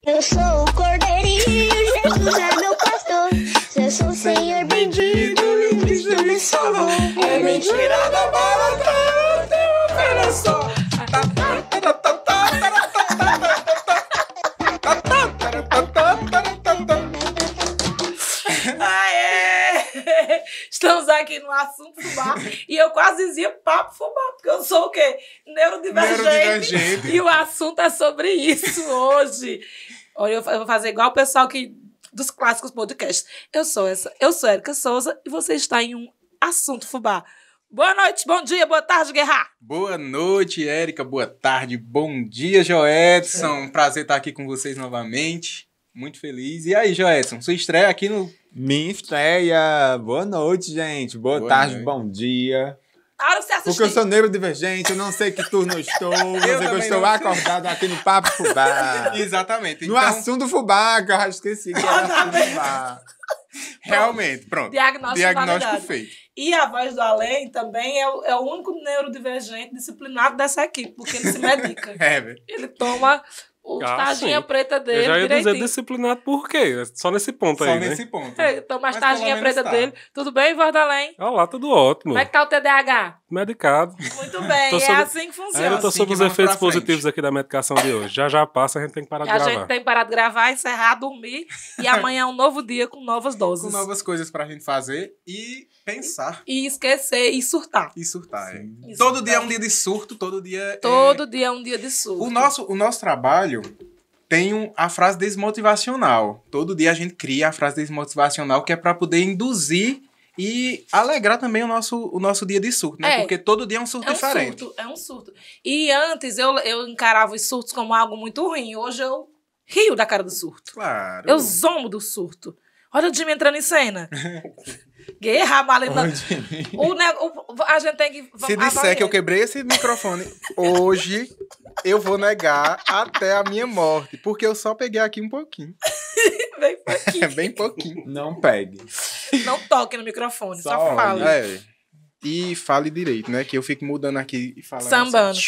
Eu sou o cordeirinho, Jesus é meu pastor. Eu sou o Senhor bendito e Cristo me salvou. É mentira da barata, olha só. Aê! Estamos aqui no Assunto Fubá e eu quase dizia papo fubá, porque eu sou o quê? Neurodivergente. E o assunto é sobre isso hoje. Olha, eu vou fazer igual o pessoal dos clássicos podcasts. Eu sou Érica Souza e você está em um Assunto Fubá. Boa noite, bom dia, boa tarde, Guerra. Boa noite, Érica, boa tarde, bom dia, Joedson. Prazer estar aqui com vocês novamente. Muito feliz. E aí, Joedson, sua estreia aqui no... Minha estreia. Boa noite, gente. Boa tarde, noite. Bom dia. A hora que você assistir. Porque eu sou neurodivergente, eu não sei que turno eu estou. Eu sei que eu estou acordado aqui no Papo Fubá. Exatamente. No Assunto Fubá, que eu já esqueci que era Assunto Fubá. Realmente, pronto. Diagnóstico feito. E a Voz do Além também é o único neurodivergente disciplinado dessa equipe, porque ele se medica. Velho. Ele toma o tarjinha preta dele. Eu já ia direitinho. dizer disciplinado por quê? Só nesse ponto aí, né? Só nesse ponto. Toma as tarjinha preta dele. Tudo bem, Voz do Além? Olá, tudo ótimo. Como é que tá o TDAH? Medicado. Muito bem, é assim que funciona. Eu tô assim sobre os vamos efeitos pra frente. positivos aqui da medicação de hoje. Já passa, a gente tem que parar de A gravar. gente tem que parar de gravar, encerrar, dormir. E amanhã é um novo dia com novas doses. Com novas coisas pra gente fazer e pensar. E esquecer e surtar. E surtar. É. E Todo surtar. dia é um dia de surto, todo dia Dia é um dia de surto. O nosso trabalho tem a frase desmotivacional. Todo dia a gente cria a frase desmotivacional que é pra poder induzir e alegrar também o nosso dia de surto, né? Porque todo dia é um surto diferente. É um surto. E antes eu encarava os surtos como algo muito ruim. Hoje eu rio da cara do surto. Claro. Eu zombo do surto. Olha o Jimmy entrando em cena. Guerra, Malena. A gente tem que... Se disser que eu quebrei esse microfone hoje, eu vou negar até a minha morte. Porque eu só peguei aqui um pouquinho. Bem pouquinho. Bem pouquinho. Não pegue. Não toque no microfone, só fale. E fale direito, né? Que eu fico mudando aqui e falando. Sambando.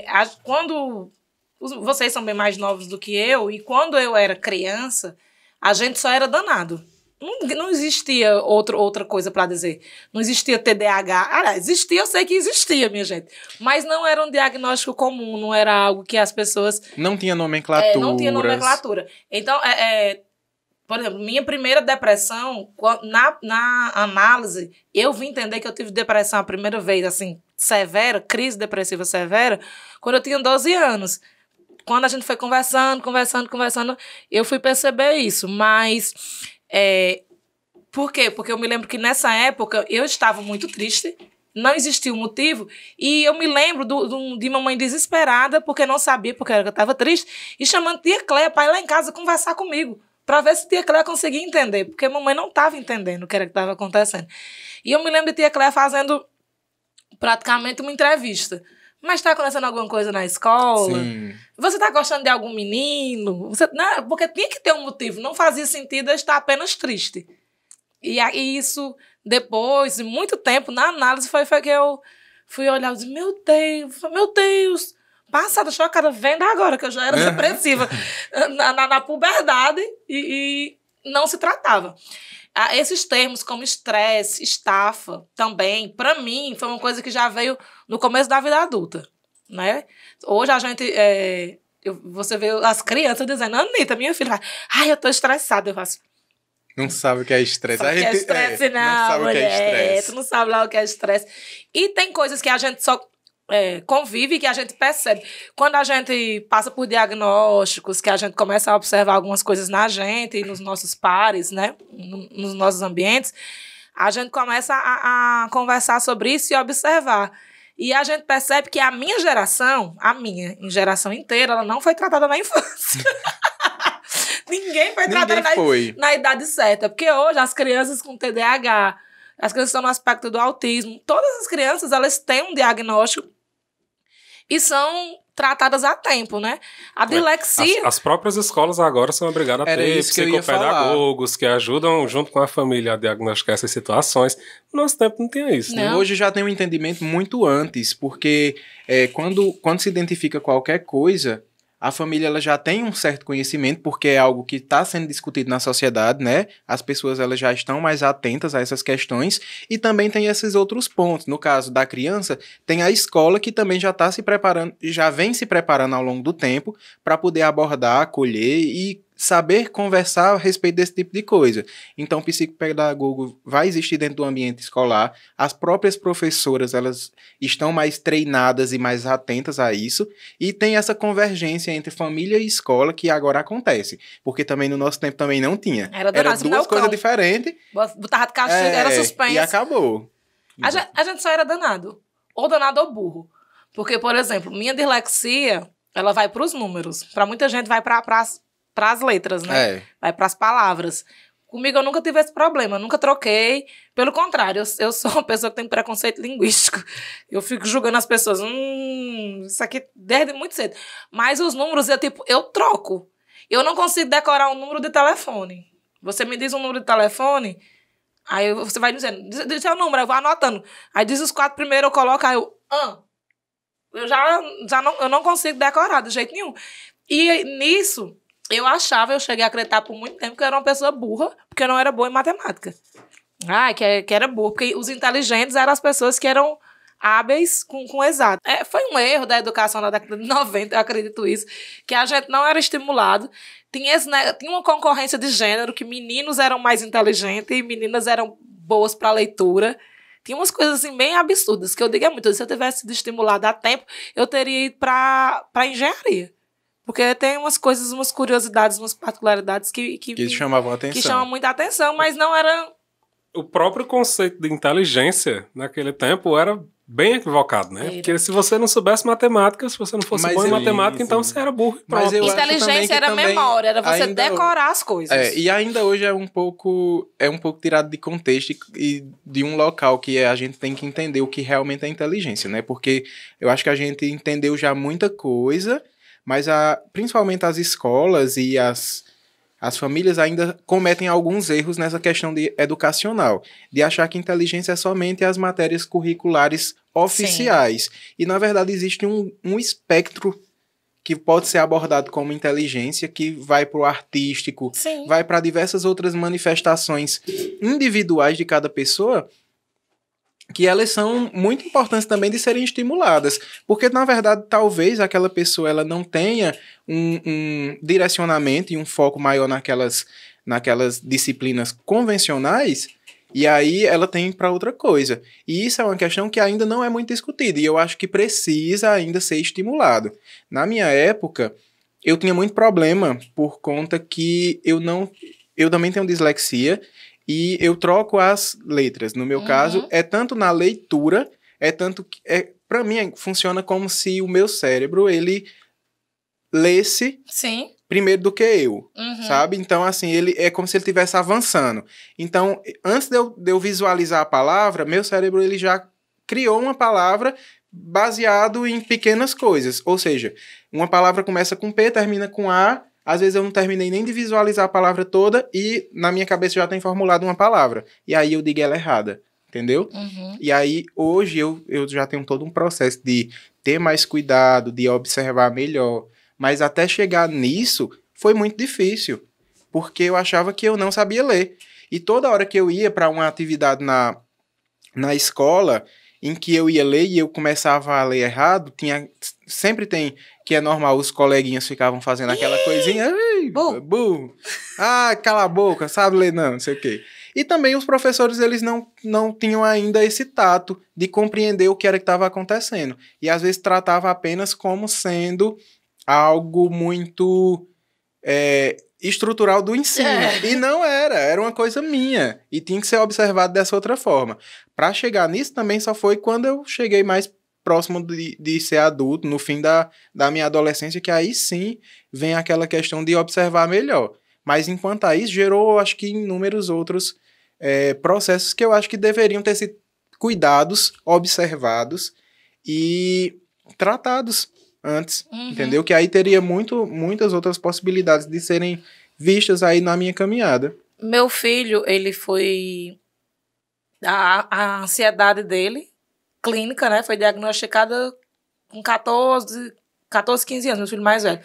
Assim. Quando... Vocês são bem mais novos do que eu. E quando eu era criança, a gente só era danado. Não existia outra coisa pra dizer. Não existia TDAH. Aliás, existia, eu sei que existia, minha gente. Mas não era um diagnóstico comum, não era algo que as pessoas... Não tinha nomenclatura. Não tinha nomenclatura. Então, por exemplo, minha primeira depressão, na análise, eu vim entender que eu tive depressão a primeira vez, assim, severa, crise depressiva severa, quando eu tinha 12 anos. Quando a gente foi conversando, eu fui perceber isso, mas... Por quê? Porque eu me lembro que nessa época eu estava muito triste, não existia um motivo, e eu me lembro de uma mãe desesperada, porque não sabia porque eu estava triste, e chamando tia Cléia para ir lá em casa conversar comigo, para ver se tia Cléia conseguia entender, porque a mamãe não estava entendendo o que era que estava acontecendo. E eu me lembro de tia Cléia fazendo praticamente uma entrevista. Mas está acontecendo alguma coisa na escola? Sim. Você está gostando de algum menino? Não, porque tinha que ter um motivo. Não fazia sentido eu estar apenas triste. E isso, depois de muito tempo, na análise, foi que eu fui olhar e disse, meu Deus, passada, chocada, vendo agora que eu já era depressiva na puberdade e não se tratava. Esses termos como estresse, estafa, também, para mim, foi uma coisa que já veio no começo da vida adulta, né? Hoje a gente, você vê as crianças dizendo, Anitta, minha filha, eu tô estressada, eu faço... Não sabe o que é estresse. Não sabe o que é estresse, não sabe mulher, o que é estresse. Tu não sabe lá o que é estresse. E tem coisas que a gente só... convive, que a gente percebe. Quando a gente passa por diagnósticos, que a gente começa a observar algumas coisas na gente e nos nossos pares, né? Nos nossos ambientes, a gente começa a conversar sobre isso e observar. E a gente percebe que a minha geração, em geração inteira, ela não foi tratada na infância. Ninguém foi tratado na idade certa. Porque hoje as crianças com TDAH, as crianças estão no aspecto do autismo, todas as crianças, elas têm um diagnóstico e são tratadas a tempo, né? A dilexia... As próprias escolas agora são obrigadas a ter psicopedagogos que ajudam, junto com a família, a diagnosticar essas situações. No nosso tempo não tinha isso, né? Hoje já tem um entendimento muito antes, porque quando se identifica qualquer coisa, a família ela já tem um certo conhecimento, porque é algo que está sendo discutido na sociedade, né? As pessoas elas já estão mais atentas a essas questões, e também tem esses outros pontos. No caso da criança, tem a escola que também já está se preparando, já vem se preparando ao longo do tempo para poder abordar, acolher e saber conversar a respeito desse tipo de coisa. Então, o psicopedagogo vai existir dentro do ambiente escolar, as próprias professoras, elas estão mais treinadas e mais atentas a isso, e tem essa convergência entre família e escola que agora acontece, porque também no nosso tempo também não tinha. Era duas coisas diferentes. Botava de castigo, era suspense. E acabou. A gente só era danado. Ou danado ou burro. Porque, por exemplo, minha dislexia, ela vai para os números. Para muita gente vai para as letras, né? Vai para as palavras. Comigo eu nunca tive esse problema, nunca troquei. Pelo contrário, eu sou uma pessoa que tem preconceito linguístico. Eu fico julgando as pessoas. Isso aqui desde muito cedo. Mas os números, eu troco. Eu não consigo decorar um número de telefone. Você me diz um número de telefone, aí você vai dizendo, diz seu número, eu vou anotando. Aí diz os 4 primeiros, eu coloco, aí eu não consigo decorar de jeito nenhum. E nisso, eu cheguei a acreditar por muito tempo que eu era uma pessoa burra, porque eu não era boa em matemática. Que era burra, porque os inteligentes eram as pessoas que eram hábeis com exato. Foi um erro da educação na década de 90, eu acredito isso, que a gente não era estimulado. Tinha uma concorrência de gênero, que meninos eram mais inteligentes e meninas eram boas para leitura. Tinha umas coisas assim bem absurdas, que eu digo muito, se eu tivesse sido estimulada a tempo, eu teria ido para engenharia. Porque tem umas coisas, umas curiosidades, umas particularidades que chamavam a atenção. Que chamam muita atenção, mas não era... O próprio conceito de inteligência naquele tempo era bem equivocado, né? Porque se você não soubesse matemática, se você não fosse bom em matemática, então você era burro. Mas inteligência era memória, era você decorar as coisas. E ainda hoje é um pouco tirado de contexto e de um local que a gente tem que entender o que realmente é inteligência, né? Porque eu acho que a gente entendeu já muita coisa, mas principalmente as escolas e as famílias ainda cometem alguns erros nessa questão educacional, de achar que inteligência é somente as matérias curriculares oficiais. Sim. E, na verdade, existe um espectro que pode ser abordado como inteligência, que vai para o artístico, sim, vai para diversas outras manifestações individuais de cada pessoa, que elas são muito importantes também de serem estimuladas. Porque, na verdade, talvez aquela pessoa ela não tenha um direcionamento e um foco maior naquelas disciplinas convencionais, e aí ela tem para outra coisa. E isso é uma questão que ainda não é muito discutida, e eu acho que precisa ainda ser estimulado. Na minha época, eu tinha muito problema por conta que eu também tenho dislexia, e eu troco as letras. No meu caso, é tanto na leitura, para mim, funciona como se o meu cérebro, ele lesse sim, primeiro do que eu, sabe? Então, assim, ele é como se ele estivesse avançando. Então, antes de eu visualizar a palavra, meu cérebro, ele já criou uma palavra baseado em pequenas coisas. Ou seja, uma palavra começa com P, termina com A. Às vezes eu não terminei nem de visualizar a palavra toda e na minha cabeça já tem formulado uma palavra. E aí eu digo ela errada, entendeu? E aí hoje eu já tenho todo um processo de ter mais cuidado, de observar melhor. Mas até chegar nisso foi muito difícil, porque eu achava que eu não sabia ler. E toda hora que eu ia para uma atividade na escola, em que eu ia ler e eu começava a ler errado, sempre tem, que é normal, os coleguinhas ficavam fazendo aquela coisinha, burro, cala a boca, sabe ler não sei o quê. E também os professores, eles não tinham ainda esse tato de compreender o que era que estava acontecendo. E às vezes tratava apenas como sendo algo muito estrutural do ensino. E não era uma coisa minha. E tinha que ser observado dessa outra forma. Para chegar nisso também só foi quando eu cheguei mais próximo de ser adulto, no fim da minha adolescência, que aí sim vem aquela questão de observar melhor. Mas enquanto a isso, gerou, acho que, inúmeros outros processos que eu acho que deveriam ter sido cuidados, observados e tratados antes, entendeu? Que aí teria muitas outras possibilidades de serem vistas aí na minha caminhada. Meu filho, ele foi... A ansiedade dele, clínica, né? Foi diagnosticada com 14, 14, 15 anos, meu filho mais velho.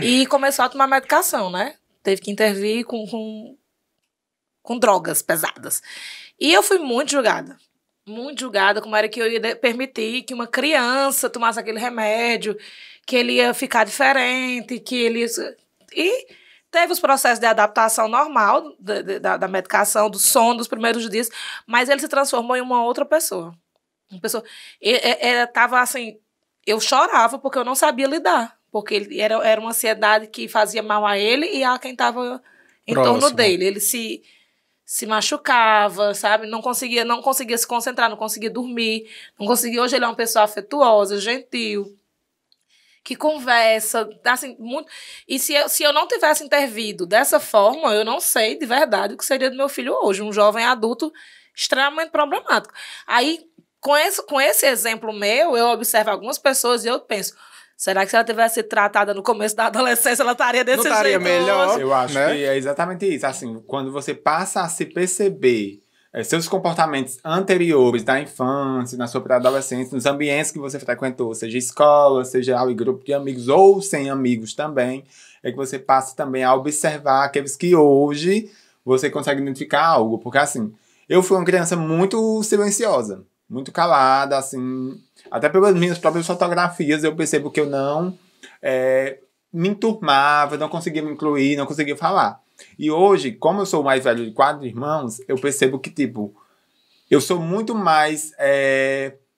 E começou a tomar medicação, né? Teve que intervir com drogas pesadas. E eu fui muito julgada. Muito julgada, como era que eu ia permitir que uma criança tomasse aquele remédio, que ele ia ficar diferente, que ele ia... E teve os processos de adaptação normal da medicação, do sono dos primeiros dias, mas ele se transformou em uma outra pessoa. Uma pessoa... Tava assim... Eu chorava porque eu não sabia lidar. Porque era uma ansiedade que fazia mal a ele e a quem estava em torno dele. Ele se machucava, sabe? Não conseguia se concentrar, não conseguia dormir. Não conseguia... Hoje ele é uma pessoa afetuosa, gentil, que conversa, assim, muito... E se eu não tivesse intervido dessa forma, eu não sei de verdade o que seria do meu filho hoje. Um jovem adulto extremamente problemático. Aí, com esse exemplo meu, eu observo algumas pessoas e eu penso, será que se ela tivesse sido tratada no começo da adolescência, ela estaria desse jeito? Não estaria melhor? Eu acho que é exatamente isso. Assim, quando você passa a se perceber seus comportamentos anteriores da infância, na sua pré-adolescência, nos ambientes que você frequentou, seja escola, seja ao grupo de amigos ou sem amigos também, é que você passa também a observar aqueles que hoje você consegue identificar algo. Porque, assim, eu fui uma criança muito silenciosa, muito calada, assim, até pelas minhas próprias fotografias eu percebo que eu não me enturmava, não conseguia me incluir, não conseguia falar. E hoje, como eu sou o mais velho de 4 irmãos, eu percebo que, tipo, eu sou muito mais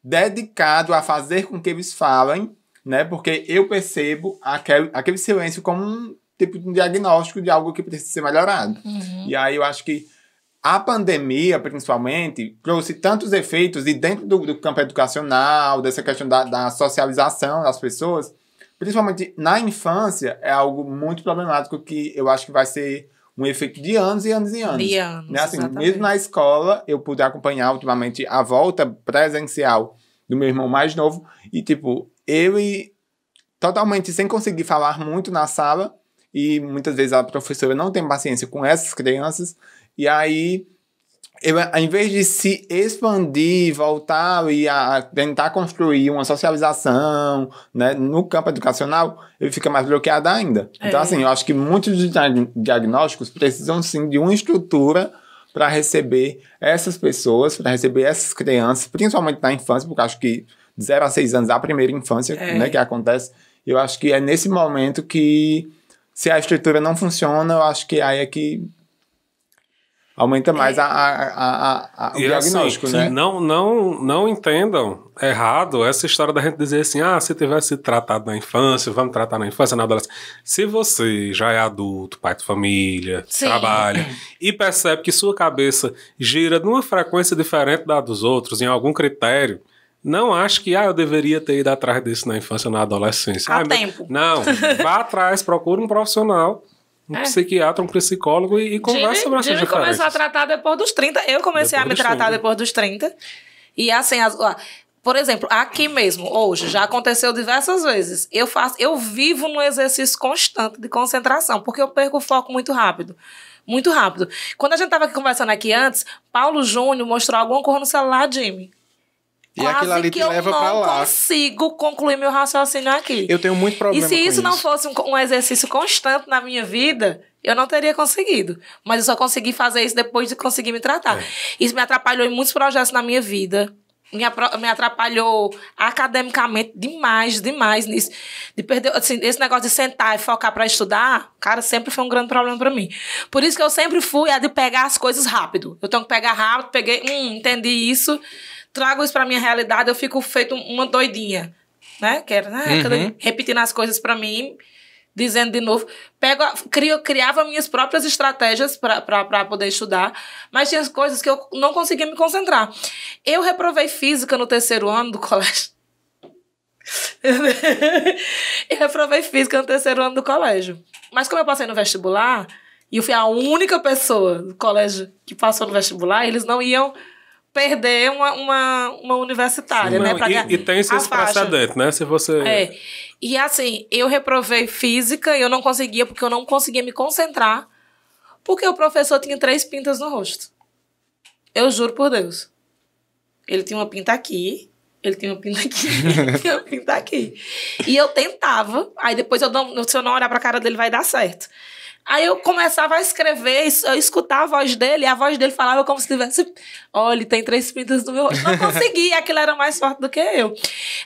dedicado a fazer com que eles falem, né? Porque eu percebo aquele silêncio como um tipo de diagnóstico de algo que precisa ser melhorado. Uhum. E aí eu acho que a pandemia, principalmente, trouxe tantos efeitos, e dentro do campo educacional, dessa questão da socialização das pessoas, principalmente na infância, é algo muito problemático que eu acho que vai ser um efeito de anos e anos e anos. De anos, né? Assim, mesmo na escola, eu pude acompanhar ultimamente a volta presencial do meu irmão mais novo, e tipo, ele totalmente sem conseguir falar muito na sala, e muitas vezes a professora não tem paciência com essas crianças, e aí, ao invés de se expandir, voltar e a tentar construir uma socialização, né, no campo educacional, ele fica mais bloqueado ainda. Então, assim, eu acho que muitos diagnósticos precisam, sim, de uma estrutura para receber essas pessoas, para receber essas crianças, principalmente na infância, porque eu acho que de 0 a 6 anos é a primeira infância, né, que acontece. Eu acho que é nesse momento que, se a estrutura não funciona, eu acho que aí é que aumenta mais o diagnóstico, assim, né? Não entendam errado essa história da gente dizer assim, se tivesse sido tratado na infância, vamos tratar na infância, na adolescência. Se você já é adulto, pai de família, trabalha, e percebe que sua cabeça gira numa frequência diferente da dos outros, em algum critério, não acho que eu deveria ter ido atrás disso na infância ou na adolescência. Há tempo. Não, vá atrás, procure um profissional, um psquiatra, um psicólogo e conversa sobre essas diferenças. Começou a tratar depois dos 30. Eu comecei a me tratar depois dos 30. E assim, por exemplo, aqui mesmo, hoje, já aconteceu diversas vezes. Eu vivo num exercício constante de concentração, porque eu perco o foco muito rápido. Muito rápido. Quando a gente estava conversando aqui antes, Paulo Júnior mostrou alguma coisa no celular, Jimmy. E aquilo ali te leva pra lá. Eu não consigo concluir meu raciocínio aqui. Eu tenho muito problema com isso. E se isso não fosse um exercício constante na minha vida, eu não teria conseguido. Mas eu só consegui fazer isso depois de conseguir me tratar. Isso me atrapalhou em muitos projetos na minha vida. Me atrapalhou academicamente demais nisso. De perder, assim, esse negócio de sentar e focar pra estudar, cara, sempre foi um grande problema pra mim. Por isso que eu sempre fui a de pegar as coisas rápido. Eu tenho que pegar rápido, entendi isso, trago isso pra minha realidade, eu fico feito uma doidinha, né? Repetindo as coisas pra mim, dizendo de novo. Criava minhas próprias estratégias pra poder estudar, mas tinha coisas que eu não conseguia me concentrar. Eu reprovei física no 3º ano do colégio. Eu reprovei física no 3º ano do colégio. Mas como eu passei no vestibular, e eu fui a única pessoa do colégio que passou no vestibular, eles não iam perder uma universitária, né? E tem esses precedentes, né? Se você... E assim, eu reprovei física e eu não conseguia, porque eu não conseguia me concentrar, porque o professor tinha 3 pintas no rosto. Eu juro por Deus. Ele tinha uma pinta aqui, Ele tem uma pinta aqui, ele tem uma pinta aqui. E eu tentava, aí depois se eu não olhar pra cara dele, vai dar certo. Aí eu começava a escrever, eu escutava a voz dele, e a voz dele falava como se tivesse... Olha, ele tem 3 pintas no meu rosto. Não conseguia, aquilo era mais forte do que eu.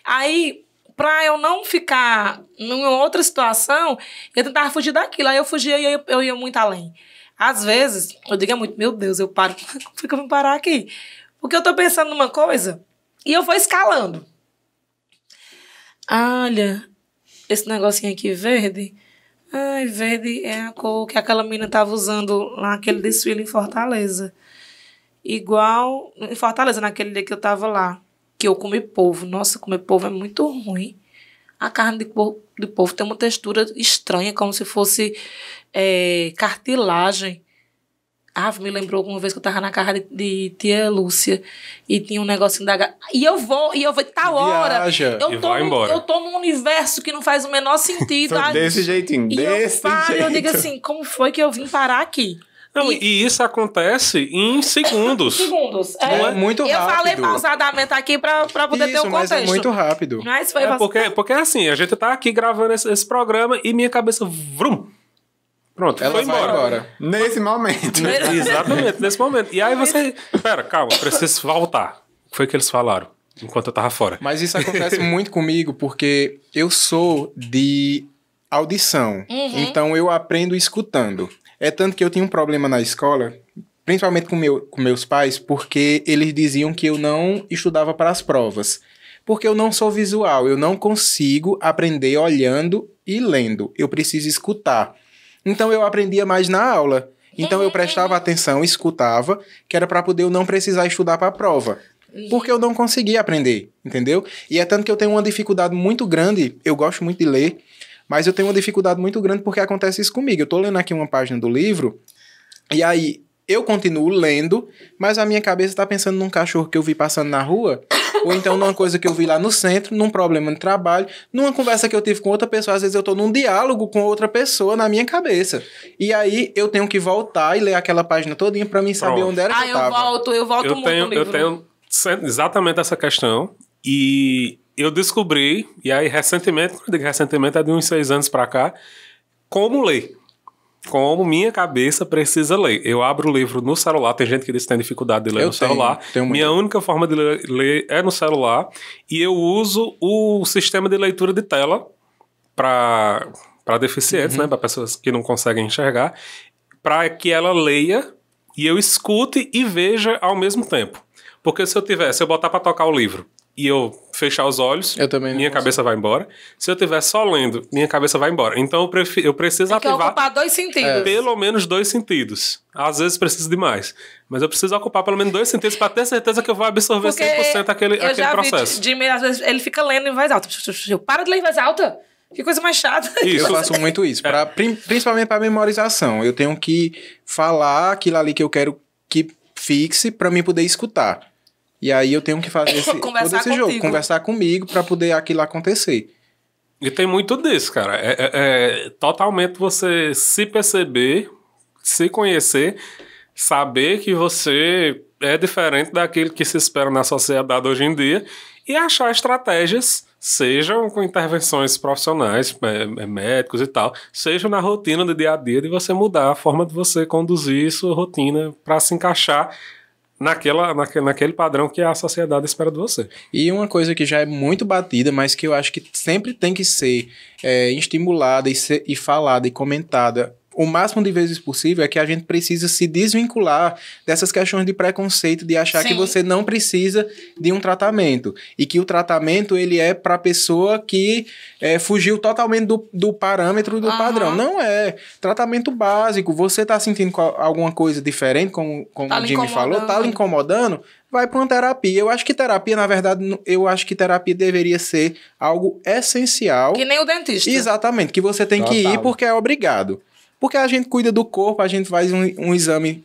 Aí, pra eu não ficar numa outra situação, eu tentava fugir daquilo. Aí eu fugia e eu ia muito além. Às vezes, eu digo muito, meu Deus, eu paro. Como é que eu vou parar aqui? Porque eu tô pensando numa coisa e eu vou escalando. Olha, esse negocinho aqui verde... Ai, verde é a cor que aquela menina tava usando naquele desfile em Fortaleza. Igual em Fortaleza, naquele dia que eu tava lá. Que eu comi polvo. Nossa, comer polvo é muito ruim. A carne de polvo tem uma textura estranha, como se fosse cartilagem. Me lembrou alguma vez que eu tava na casa de tia Lúcia e tinha um negocinho da... E eu vou tal hora. Viaja. Eu tô num universo que não faz o menor sentido. Desse jeitinho, desse jeito. Eu digo assim, como foi que eu vim parar aqui? Não, e isso acontece em segundos. Segundos. É muito rápido. Eu falei pausadamente aqui pra poder ter um contexto. Mas é muito rápido. Mas foi porque assim, a gente tá aqui gravando esse programa e minha cabeça... Vrum, pronto, Ela foi vai embora. Nesse momento. Exatamente, nesse momento. E aí você... Pera, calma, preciso voltar. Foi o que eles falaram, enquanto eu tava fora. Mas isso acontece muito comigo, porque eu sou de audição. Então eu aprendo escutando. É tanto que eu tinha um problema na escola, principalmente com meus pais, porque eles diziam que eu não estudava para as provas. Porque eu não sou visual, eu não consigo aprender olhando e lendo. Eu preciso escutar. Então eu aprendia mais na aula. Então eu prestava atenção, escutava, que era para poder eu não precisar estudar para a prova. Porque eu não conseguia aprender, entendeu? E é tanto que eu tenho uma dificuldade muito grande, eu gosto muito de ler, mas eu tenho uma dificuldade muito grande porque acontece isso comigo. Eu tô lendo aqui uma página do livro, e aí eu continuo lendo, mas a minha cabeça tá pensando num cachorro que eu vi passando na rua, ou então numa coisa que eu vi lá no centro, num problema de trabalho, numa conversa que eu tive com outra pessoa. Às vezes eu tô num diálogo com outra pessoa na minha cabeça. E aí eu tenho que voltar e ler aquela página todinha pra mim saber onde era que eu tava. Eu volto muito no livro. Eu tenho exatamente essa questão. E eu descobri, e aí recentemente, quando eu digo recentemente, é de uns 6 anos pra cá, como ler. Como minha cabeça precisa ler. Eu abro o livro no celular. Tem gente que diz que tem dificuldade de ler no celular. Minha única forma de ler é no celular. E eu uso o sistema de leitura de tela para deficientes, né? Para pessoas que não conseguem enxergar. Para que ela leia e eu escute e veja ao mesmo tempo. Porque se eu botar para tocar o livro e eu fechar os olhos, minha cabeça vai embora. Se eu estiver só lendo, minha cabeça vai embora. Então eu preciso ativar ocupar 2 sentidos. Pelo menos 2 sentidos. Às vezes preciso de mais. Mas eu preciso ocupar pelo menos 2 sentidos para ter certeza que eu vou absorver 100% aquele processo. Jimmy, às vezes, ele fica lendo em voz alta. Para de ler em voz alta. Que coisa mais chata. Isso. Eu faço muito isso. Principalmente para memorização. Eu tenho que falar aquilo ali que eu quero que fixe para mim poder escutar. E aí eu tenho que fazer todo esse jogo, conversar comigo para poder aquilo acontecer. E tem muito disso, cara. É totalmente você se perceber, se conhecer, saber que você é diferente daquilo que se espera na sociedade hoje em dia e achar estratégias, sejam com intervenções profissionais, médicos e tal, seja na rotina do dia a dia de você mudar a forma de você conduzir sua rotina para se encaixar naquele padrão que a sociedade espera de você. E uma coisa que já é muito batida, mas que eu acho que sempre tem que ser estimulada e falada e comentada o máximo de vezes possível, é que a gente precisa se desvincular dessas questões de preconceito, de achar que você não precisa de um tratamento. E que o tratamento, ele é para a pessoa que fugiu totalmente do parâmetro do padrão. Não é. Tratamento básico. Você tá sentindo alguma coisa diferente, como o Jimmy falou, tá lhe incomodando, vai para uma terapia. Eu acho que terapia, na verdade, deveria ser algo essencial. Que nem o dentista. Exatamente. Que você tem que ir porque é obrigado. Porque a gente cuida do corpo, a gente faz um exame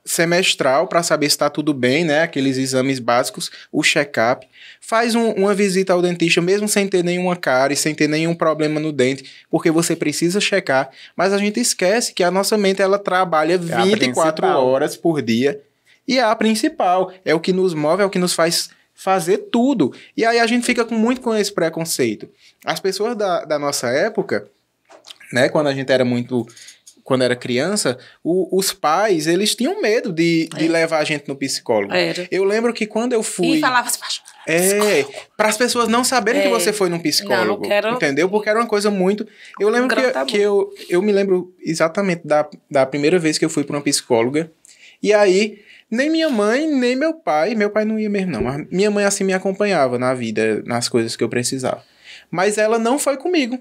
semestral para saber se está tudo bem, né? Aqueles exames básicos, o check-up. Faz uma visita ao dentista, mesmo sem ter nenhuma cárie, sem ter nenhum problema no dente, porque você precisa checar. Mas a gente esquece que a nossa mente, ela trabalha 24 horas por dia. E é a principal. É o que nos move, é o que nos faz fazer tudo. E aí a gente fica muito com esse preconceito. As pessoas da nossa época, né, quando era criança, os pais, eles tinham medo de levar a gente no psicólogo. Eu lembro que quando eu fui... E falava assim, para as pessoas não saberem que você foi num psicólogo, entendeu? Porque era uma coisa muito... Eu lembro que eu me lembro exatamente da primeira vez que eu fui para uma psicóloga, e aí nem minha mãe, nem meu pai não ia mesmo não, mas minha mãe assim me acompanhava na vida, nas coisas que eu precisava. Mas ela não foi comigo.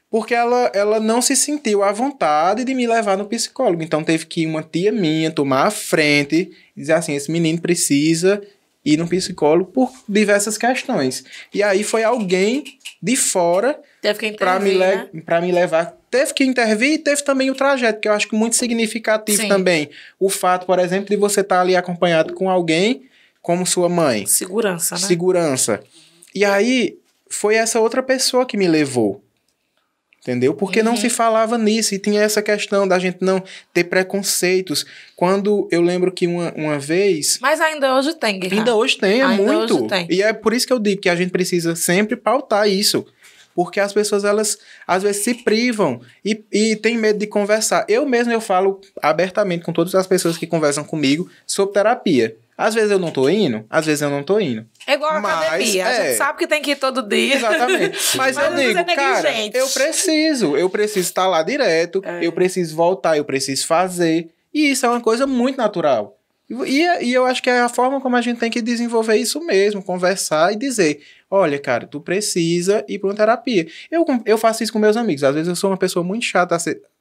Porque ela não se sentiu à vontade de me levar no psicólogo. Então teve que uma tia minha tomar a frente e dizer assim, esse menino precisa ir no psicólogo por diversas questões. E aí foi alguém de fora para me levar. Teve que intervir e teve também o trajeto, que eu acho que muito significativo também. O fato, por exemplo, de você estar ali acompanhado com alguém como sua mãe. Segurança, né? Segurança. E aí foi essa outra pessoa que me levou. Entendeu? Porque não se falava nisso e tinha essa questão da gente não ter preconceitos. Quando eu lembro que uma vez... Mas ainda hoje tem, Guilherme. Ainda hoje tem, muito. Hoje tem. E é por isso que eu digo que a gente precisa sempre pautar isso. Porque as pessoas, elas, às vezes, se privam e têm medo de conversar. Eu falo abertamente com todas as pessoas que conversam comigo sobre terapia. Às vezes eu não tô indo, às vezes eu não tô indo. É igual a academia, a gente sabe que tem que ir todo dia. Exatamente. Mas eu digo, cara, eu preciso estar lá direto, eu preciso voltar, eu preciso fazer. E isso é uma coisa muito natural. E eu acho que é a forma como a gente tem que desenvolver isso mesmo, conversar e dizer, olha, cara, tu precisa ir para uma terapia. Eu faço isso com meus amigos. Às vezes eu sou uma pessoa muito chata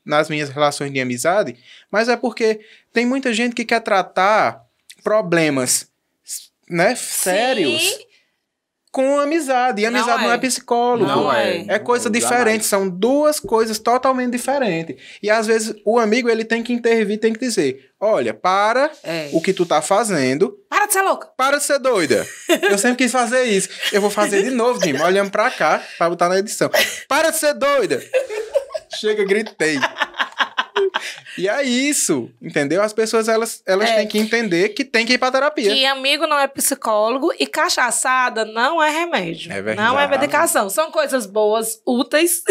nas minhas relações de amizade, mas é porque tem muita gente que quer tratar problemas, né, sérios com amizade. E amizade não é psicólogo. Não é. É coisa diferente. São duas coisas totalmente diferentes. E às vezes o amigo, ele tem que intervir, tem que dizer, olha, para o que tu tá fazendo. Para de ser louca. Para de ser doida. Eu sempre quis fazer isso. Eu vou fazer de novo, Dima, olhando pra cá, pra botar na edição. Para de ser doida. Chega, gritei. E é isso, entendeu? As pessoas, elas têm que entender que tem que ir pra terapia. Que amigo não é psicólogo e cachaçada não é remédio. É verdade. Não é medicação. São coisas boas, úteis,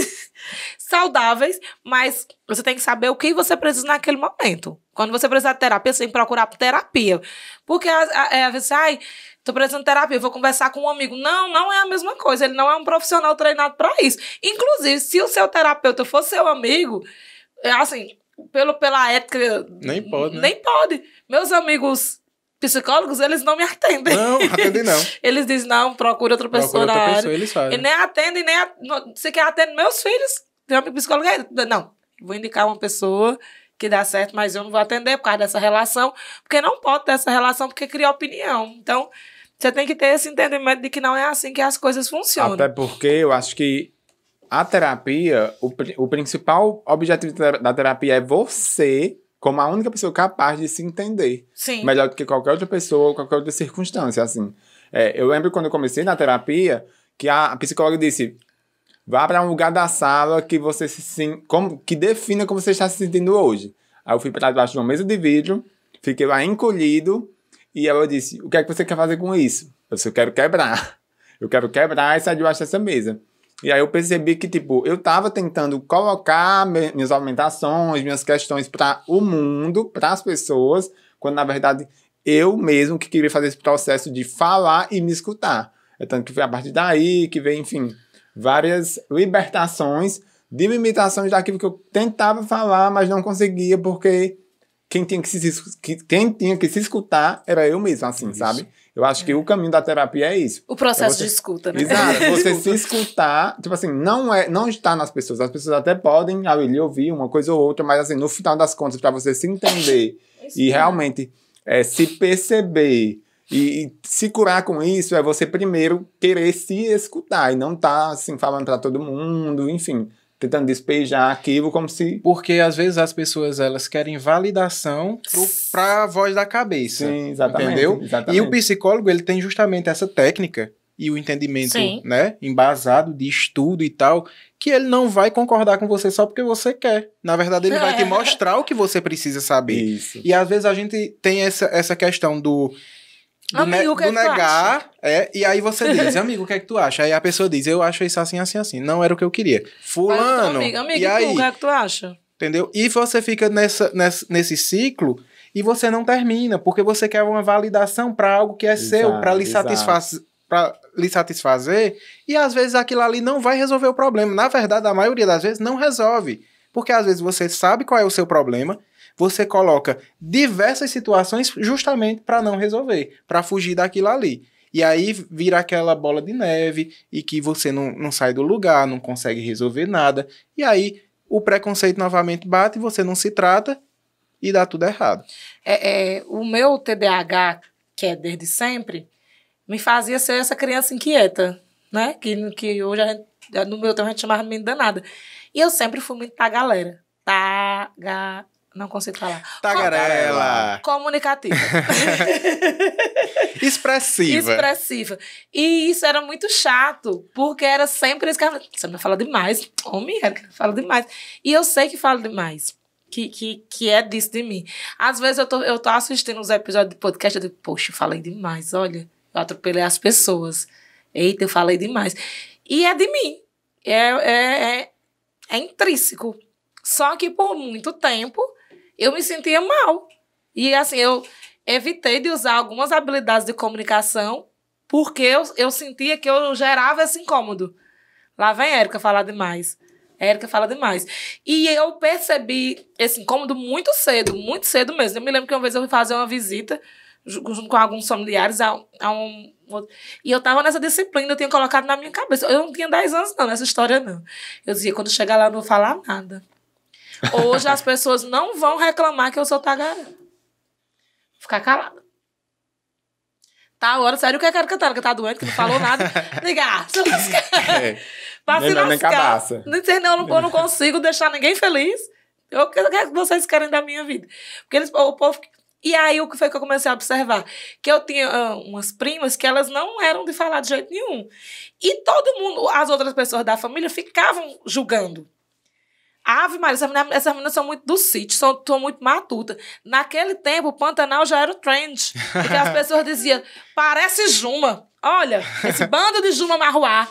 saudáveis, mas você tem que saber o que você precisa naquele momento. Quando você precisar de terapia, você tem que procurar terapia. Porque às vezes, tô precisando de terapia, vou conversar com um amigo. Não é a mesma coisa. Ele não é um profissional treinado pra isso. Inclusive, se o seu terapeuta for seu amigo, assim, pela ética... Nem pode, né? Nem pode. Meus amigos psicólogos, eles não me atendem. Não, atendem não. Eles dizem, não, procura outra pessoa na área. Eles fazem. E nem atendem, se quer atender meus filhos. Tem um amigo psicólogo aí. Não, vou indicar uma pessoa que dá certo, mas eu não vou atender por causa dessa relação. Porque não pode ter essa relação, porque cria opinião. Então, você tem que ter esse entendimento de que não é assim que as coisas funcionam. Até porque eu acho que a terapia, o principal objetivo da terapia é você, como a única pessoa capaz de se entender. Sim. Melhor do que qualquer outra pessoa, qualquer outra circunstância, assim. Eu lembro quando eu comecei na terapia, que a psicóloga disse, vá para um lugar da sala que você que defina como você está se sentindo hoje. Aí eu fui para debaixo de uma mesa de vidro, fiquei lá encolhido, e ela disse, o que é que você quer fazer com isso? Eu disse, eu quero quebrar. Eu quero quebrar e sair debaixo dessa mesa. E aí eu percebi que, tipo, eu tava tentando colocar minhas alimentações, minhas questões para o mundo, para as pessoas, quando, na verdade, eu mesmo que queria fazer esse processo de falar e me escutar. É tanto que foi a partir daí que veio, enfim, várias libertações de limitações daquilo que eu tentava falar, mas não conseguia, porque quem tinha que se escutar era eu mesmo, assim, sabe? Eu acho que o caminho da terapia é isso. O processo de escuta, né? Exato. Você se escutar, tipo assim, não está nas pessoas. As pessoas até podem ali ouvir uma coisa ou outra, mas assim, no final das contas, para você se entender e realmente se perceber e se curar com isso, é você primeiro querer se escutar e não tá assim, falando para todo mundo, enfim, tentando despejar aquilo como se... Porque às vezes as pessoas, elas querem validação pra voz da cabeça. Sim, exatamente. Entendeu? Exatamente. E o psicólogo, ele tem justamente essa técnica e o entendimento, né, embasado de estudo e tal, que ele não vai concordar com você só porque você quer. Na verdade, ele vai te mostrar o que você precisa saber. Isso. E às vezes a gente tem essa questão do... Amigo, o que é do que tu negar, e aí você diz, amigo, o que é que tu acha? Aí a pessoa diz, eu acho isso assim, assim, assim. Não era o que eu queria. Fulano, Amigo, e tu, aí? o que é que tu acha? Entendeu? E você fica nesse ciclo e você não termina, porque você quer uma validação para algo que é seu, para lhe satisfazer, e às vezes aquilo ali não vai resolver o problema. Na verdade, a maioria das vezes não resolve, porque às vezes você sabe qual é o seu problema, você coloca diversas situações justamente para não resolver, para fugir daquilo ali. E aí vira aquela bola de neve e que você não sai do lugar, não consegue resolver nada. E aí o preconceito novamente bate, você não se trata e dá tudo errado. O meu TDAH, que é desde sempre, me fazia ser essa criança inquieta, né? Que hoje no meu tempo a gente chamava de menina danada. E eu sempre fui muito tagalera. Não consigo falar. Tagarela. Comunicativa. Expressiva. E isso era muito chato, porque era sempre isso que você me fala demais. Homem, fala demais. E eu sei que falo demais. Que é disso de mim. Às vezes eu tô assistindo uns episódios de podcast, eu digo, poxa, eu falei demais, olha. Eu atropelei as pessoas. Eita, eu falei demais. E é de mim. É intrínseco. Só que por muito tempo eu me sentia mal. E assim, eu evitei de usar algumas habilidades de comunicação porque eu sentia que eu gerava esse incômodo. Lá vem a Érica falar demais. E eu percebi esse incômodo muito cedo mesmo. Eu me lembro que uma vez eu fui fazer uma visita junto com alguns familiares e eu tava nessa disciplina, eu tinha colocado na minha cabeça. Eu não tinha 10 anos não, nessa história não. Eu dizia, quando chegar lá eu não vou falar nada. Hoje as pessoas não vão reclamar que eu sou tagarela. Ficar calada. Tá, agora, sério, o que é que a Érica tá doente, que não falou nada? Ligar, se lascar. Pra se lascar. Eu não consigo deixar ninguém feliz. O que vocês querem da minha vida? Porque o povo... E aí, o que foi que eu comecei a observar? Que eu tinha umas primas que elas não eram de falar de jeito nenhum. E todo mundo, as outras pessoas da família, ficavam julgando. Ave Maria, essas meninas são muito do sítio, são muito matutas. Naquele tempo, o Pantanal já era o trend. Porque as pessoas diziam, parece Juma. Olha, esse bando de Juma Marruá.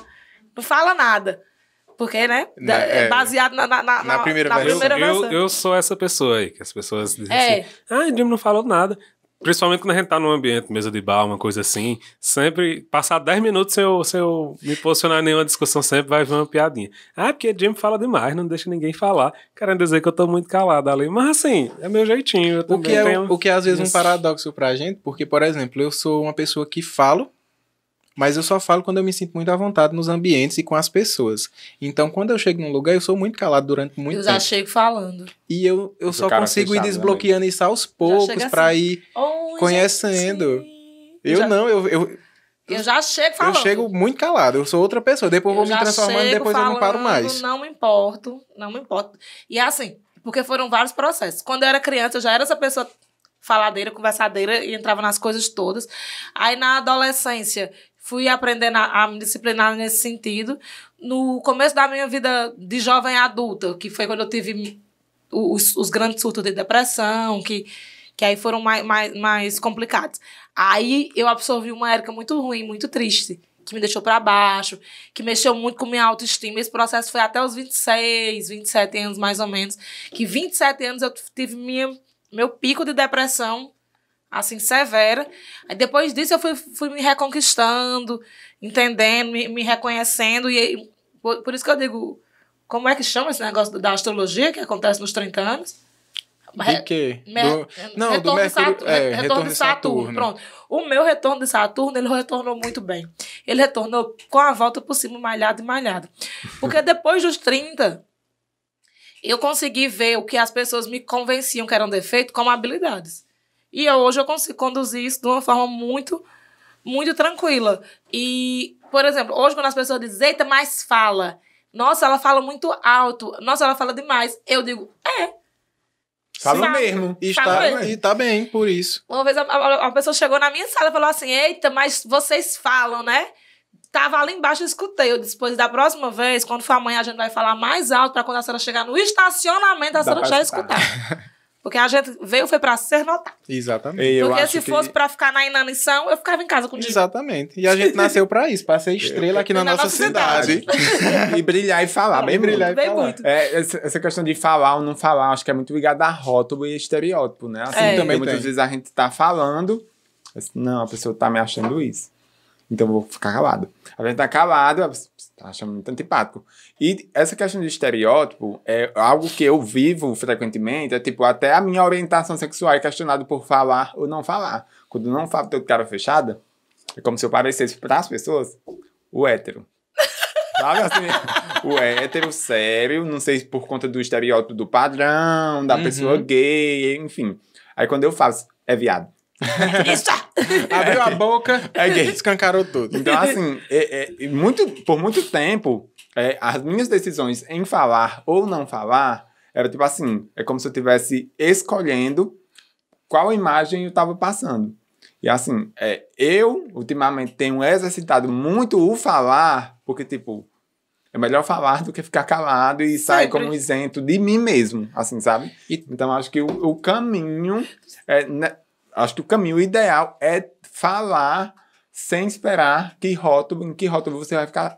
Não fala nada. Porque, né? Baseado na primeira versão. Eu sou essa pessoa aí, que as pessoas dizem assim, o Jim não falou nada. Principalmente quando a gente tá num ambiente, mesa de bar, uma coisa assim, sempre, passar 10 minutos sem eu me posicionar em nenhuma discussão, sempre vai vir uma piadinha. Porque Jim fala demais, não deixa ninguém falar, querendo dizer que eu tô muito calado ali. Mas assim, é meu jeitinho. O que é às vezes um paradoxo pra gente, porque, por exemplo, eu sou uma pessoa que falo, mas eu só falo quando eu me sinto muito à vontade nos ambientes e com as pessoas. Então, quando eu chego num lugar, eu sou muito calado durante muito tempo. Eu já chego falando. E eu só consigo ir desbloqueando isso aos poucos pra ir conhecendo. Eu já chego falando. Eu chego muito calado, eu sou outra pessoa. Depois eu vou me transformando e depois eu não paro mais. Não me importo. E é assim, porque foram vários processos. Quando eu era criança, eu já era essa pessoa faladeira, conversadeira e entrava nas coisas todas. Aí na adolescência fui aprendendo a me disciplinar nesse sentido. No começo da minha vida de jovem adulta, que foi quando eu tive os grandes surtos de depressão, que aí foram mais complicados. Aí eu absorvi uma Érica muito ruim, muito triste, que me deixou para baixo, que mexeu muito com minha autoestima. Esse processo foi até os 26, 27 anos, mais ou menos. Que 27 anos eu tive meu pico de depressão, assim, severa. Aí depois disso eu fui me reconquistando, entendendo, me reconhecendo. E por isso que eu digo, como é que chama esse negócio da astrologia que acontece nos 30 anos? De quê? Do Mercúrio. Retorno de Saturno. Pronto. O meu retorno de Saturno, ele retornou muito bem. Ele retornou com a volta por cima, malhado. Porque depois dos 30, eu consegui ver o que as pessoas me convenciam que eram defeito como habilidades. E hoje eu consigo conduzir isso de uma forma muito, muito tranquila. E, por exemplo, hoje quando as pessoas dizem, eita, mas fala. Nossa, ela fala muito alto. Nossa, ela fala demais. Eu digo, fala mesmo. E tá bem, por isso. Uma vez a pessoa chegou na minha sala e falou assim, eita, mas vocês falam, né? Tava ali embaixo, eu escutei. Eu disse, depois da próxima vez, quando for amanhã, a gente vai falar mais alto pra quando a senhora chegar no estacionamento, a senhora já escutar. Porque a gente foi pra ser notado. Exatamente. Porque se fosse pra ficar na inanição, eu ficava em casa com o Diego. Exatamente. E a gente nasceu pra isso, pra ser estrela aqui na nossa cidade. E brilhar e falar, bem brilhar muito. e falar. muito. Essa questão de falar ou não falar, acho que é muito ligada a rótulo e estereótipo, né? Assim, também muitas tem. vezes a gente tá falando, não, a pessoa tá me achando isso. Então eu vou ficar calado. A gente tá calado, tá achando muito antipático. E essa questão de estereótipo é algo que eu vivo frequentemente, é tipo, até a minha orientação sexual é questionada por falar ou não falar. Quando eu não falo, tô de cara fechada, é como se eu parecesse para as pessoas o hétero. Sabe assim? O hétero, sério, não sei se por conta do estereótipo do padrão, da pessoa gay, enfim. Aí quando eu faço, é viado. Isso! Abriu a boca, É gay. escancarou tudo. Então, assim, por muito tempo, as minhas decisões em falar ou não falar era tipo assim, é como se eu estivesse escolhendo qual imagem eu estava passando. E assim, eu ultimamente tenho exercitado muito o falar, porque tipo, é melhor falar do que ficar calado e sair como isento de mim mesmo, assim, sabe? Então, acho que o caminho, acho que o caminho ideal é falar sem esperar em que rótulo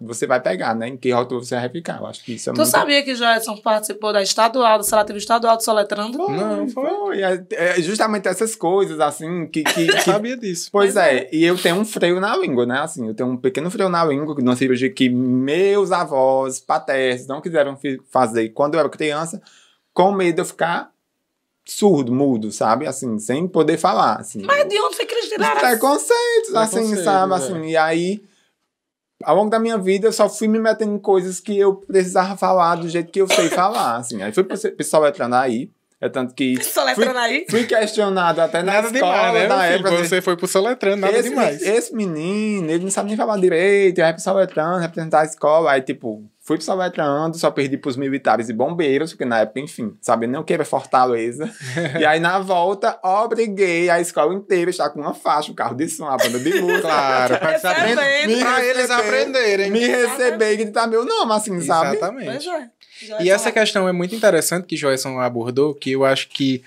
você vai pegar, né? Em que rótulo você vai ficar. Eu acho que isso é muito... Tu sabia que Joelson participou da estadual, da seletiva estadual de Soletrando? Não, foi. É justamente essas coisas, assim, que Eu sabia disso. Pois é, e eu tenho um freio na língua, né? Assim, eu tenho um pequeno freio na língua, numa cirurgia que meus avós paternos não quiseram fazer quando eu era criança, com medo de eu ficar surdo, mudo, sabe? Assim, sem poder falar, assim. Mas de onde foi que eles tiraram? Preconceitos, assim, sabe? Assim, e aí, ao longo da minha vida, eu só fui me metendo em coisas que eu precisava falar do jeito que eu sei falar, assim. Aí fui pro Soletrando aí, tanto que fui questionado até na escola, demais, né? na época. Você foi pro Soletrando, nada demais. Esse menino, ele não sabe nem falar direito, aí pro Soletrando, representar a escola, aí tipo... Fui pro Soletrando, só perdi pros militares e bombeiros, porque na época, enfim, sabia nem o que era Fortaleza. E aí, na volta, obriguei a escola inteira a estar com uma faixa, um carro de som, a banda de música. Claro, pra eles aprenderem. Me receber e gritar meu nome, assim, sabe? Exatamente. E essa questão é muito interessante que Joelson abordou, que eu acho que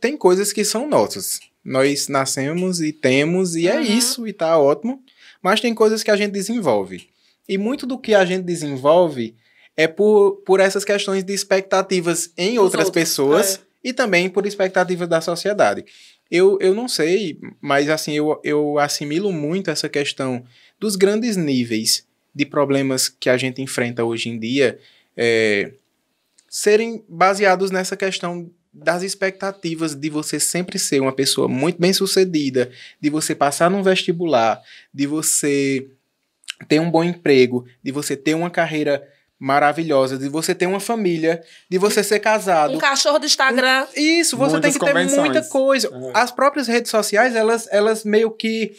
tem coisas que são nossas. Nós nascemos e temos, e é isso, e tá ótimo. Mas tem coisas que a gente desenvolve. E muito do que a gente desenvolve é por essas questões de expectativas em outras pessoas e também por expectativas da sociedade. Eu não sei, mas assim, eu assimilo muito essa questão dos grandes níveis de problemas que a gente enfrenta hoje em dia serem baseados nessa questão das expectativas de você sempre ser uma pessoa muito bem-sucedida, de você passar num vestibular, de você ter um bom emprego, de você ter uma carreira maravilhosa, de você ter uma família, de você ser casado. Um cachorro do Instagram. Isso, você Muitas tem que ter muita coisa. As próprias redes sociais, elas meio que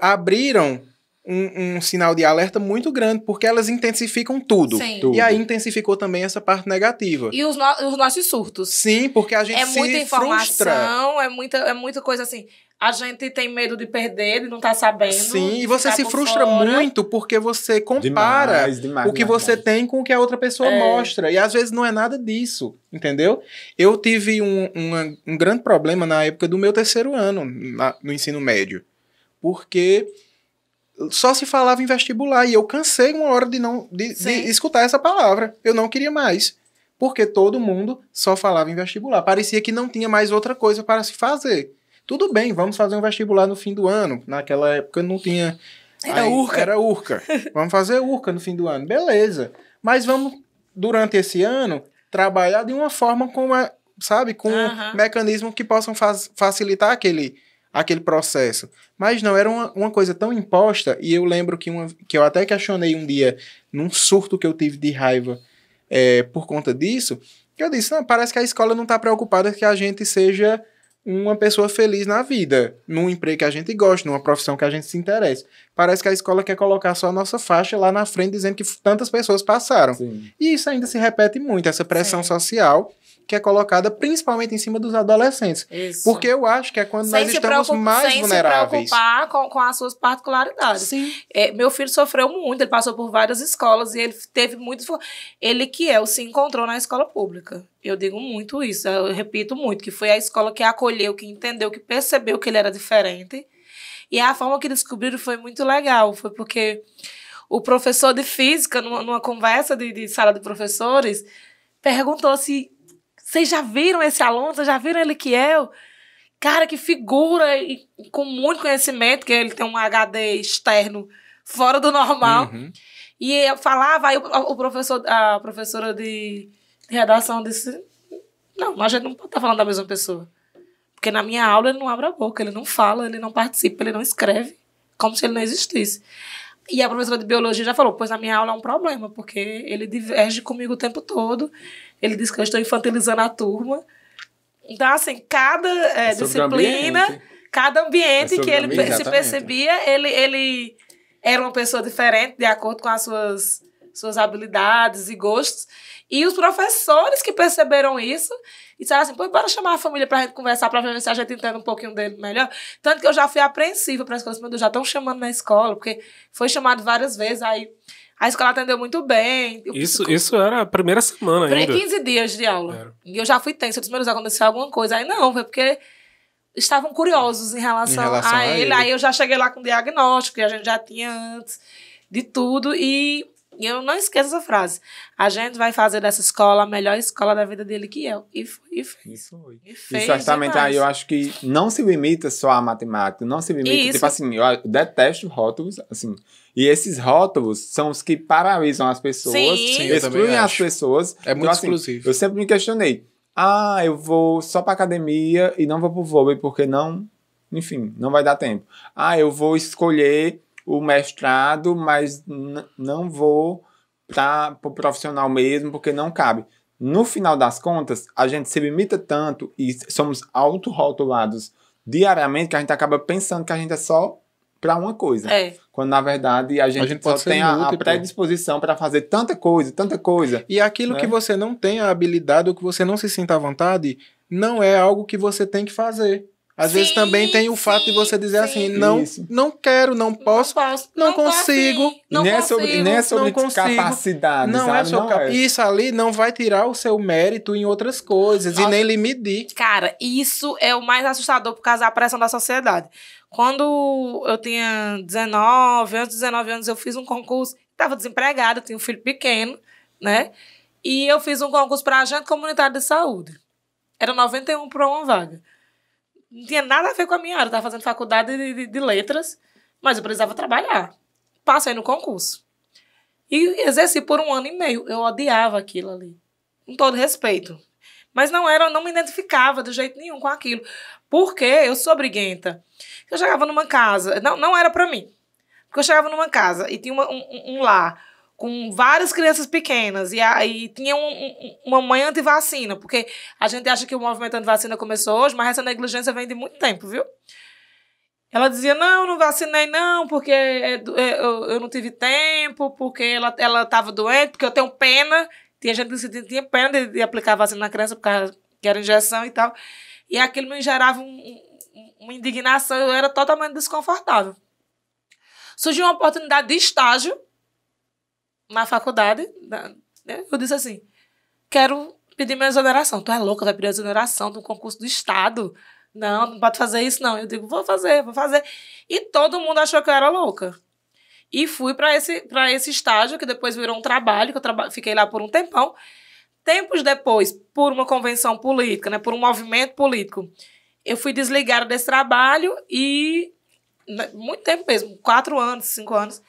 abriram um sinal de alerta muito grande, porque elas intensificam tudo. Sim. E aí intensificou também essa parte negativa. E os nossos surtos. Sim, porque a gente muita se informação, frustra. é muita coisa assim. A gente tem medo de perder, de não estar sabendo. Sim, e você se frustra muito porque você compara demais, o que você tem com o que a outra pessoa mostra. E às vezes não é nada disso, entendeu? Eu tive um grande problema na época do meu terceiro ano, no ensino médio. Porque só se falava em vestibular. E eu cansei uma hora de escutar essa palavra. Eu não queria mais. Porque todo mundo só falava em vestibular. Parecia que não tinha mais outra coisa para se fazer. Tudo bem, vamos fazer um vestibular no fim do ano. Naquela época não tinha... Era URCA. Vamos fazer URCA no fim do ano. Beleza. Mas vamos, durante esse ano, trabalhar de uma forma com mecanismos que possam facilitar aquele processo. Mas não, era uma coisa tão imposta. E eu lembro que eu até questionei um dia, num surto que eu tive de raiva por conta disso, que eu disse, não, parece que a escola não está preocupada que a gente seja uma pessoa feliz na vida, num emprego que a gente gosta, numa profissão que a gente se interessa. Parece que a escola quer colocar só a nossa faixa lá na frente, dizendo que tantas pessoas passaram. Sim. E isso ainda se repete muito, essa pressão social, que é colocada principalmente em cima dos adolescentes. Isso. Porque eu acho que é quando nós estamos mais vulneráveis. Sem se preocupar com as suas particularidades. Sim. Meu filho sofreu muito, ele passou por várias escolas e ele teve muitos... Ele se encontrou na escola pública. Eu digo muito isso, eu repito muito, que foi a escola que acolheu, que entendeu, que percebeu que ele era diferente. E a forma que descobriram foi muito legal, foi porque o professor de física, numa conversa de sala de professores, perguntou se vocês já viram esse aluno, vocês já viram Eliquiel? Cara, que figura, e com muito conhecimento, que ele tem um HD externo fora do normal. Uhum. E eu falava, aí a professora de redação disse, não, a gente não pode estar falando da mesma pessoa. Porque na minha aula ele não abre a boca, ele não fala, ele não participa, ele não escreve, como se ele não existisse. E a professora de biologia já falou, pois na minha aula é um problema, porque ele diverge comigo o tempo todo, ele diz que eu estou infantilizando a turma. Então, assim, cada disciplina, cada ambiente que ele se percebia, ele era uma pessoa diferente, de acordo com as suas habilidades e gostos. E os professores que perceberam isso, e disseram assim, pô, bora chamar a família pra gente conversar, pra ver se a gente entende um pouquinho dele melhor. Tanto que eu já fui apreensiva pra escola, meu Deus, já estão chamando na escola, porque foi chamado várias vezes, aí a escola atendeu muito bem. Isso era a primeira semana ainda. 15 dias de aula. E eu já fui tensa, eu disse, meu Deus, aconteceu alguma coisa. Aí não, foi porque estavam curiosos em relação a ele. Aí eu já cheguei lá com diagnóstico, que a gente já tinha antes de tudo, e eu não esqueço essa frase. A gente vai fazer dessa escola a melhor escola da vida dele que eu. E fez. Isso fez justamente demais. aí eu acho que não se limita só à matemática, não se limita, Isso. tipo assim, eu detesto rótulos, assim, e esses rótulos são os que paralisam as pessoas, Sim, eu também excluem as acho. pessoas. É muito Então, assim, exclusivo. eu sempre me questionei, eu vou só pra academia e não vou pro vôlei porque não, enfim, não vai dar tempo. Eu vou escolher o mestrado, mas não vou pro profissional mesmo, porque não cabe. No final das contas, a gente se limita tanto e somos autorrotulados diariamente que a gente acaba pensando que a gente é só para uma coisa. Quando, na verdade, a gente só tem a predisposição para fazer tanta coisa. E aquilo que você não tem a habilidade ou que você não se sinta à vontade, não é algo que você tem que fazer. Às vezes também tem o fato de você dizer assim, não quero, não posso, não consigo. Nem é sobre capacidade, não sabe? Isso ali não vai tirar o seu mérito em outras coisas e nem lhe medir. Cara, isso é o mais assustador por causa da pressão da sociedade. Quando eu tinha 19 anos, eu fiz um concurso, estava desempregada, tinha um filho pequeno, né? E eu fiz um concurso para agente comunitário de saúde. Era 91 para uma vaga. Não tinha nada a ver com a minha área. Eu estava fazendo faculdade de letras, mas eu precisava trabalhar. Passei no concurso. E exerci por 1 ano e meio. Eu odiava aquilo ali. Com todo respeito. Mas não me identificava de jeito nenhum com aquilo. Porque eu sou briguenta. Eu chegava numa casa... Não era pra mim. Porque eu chegava numa casa e tinha um lar com várias crianças pequenas, e aí tinha uma mãe antivacina, porque a gente acha que o movimento antivacina começou hoje, mas essa negligência vem de muito tempo, viu? Ela dizia, não vacinei não, porque eu não tive tempo, porque ela estava doente, porque eu tenho pena, tinha gente que tinha pena de aplicar a vacina na criança, porque era injeção e tal, e aquilo me gerava uma indignação, eu era totalmente desconfortável. Surgiu uma oportunidade de estágio, na faculdade, eu disse assim, quero pedir minha exoneração. Tu é louca, vai pedir a exoneração de um concurso do Estado? Não pode fazer isso, não. Eu digo, vou fazer. E todo mundo achou que eu era louca. E fui para esse estágio, que depois virou um trabalho, que eu fiquei lá por um tempão. Tempos depois, por uma convenção política, né, por um movimento político, eu fui desligada desse trabalho e, muito tempo mesmo, 4 anos, 5 anos,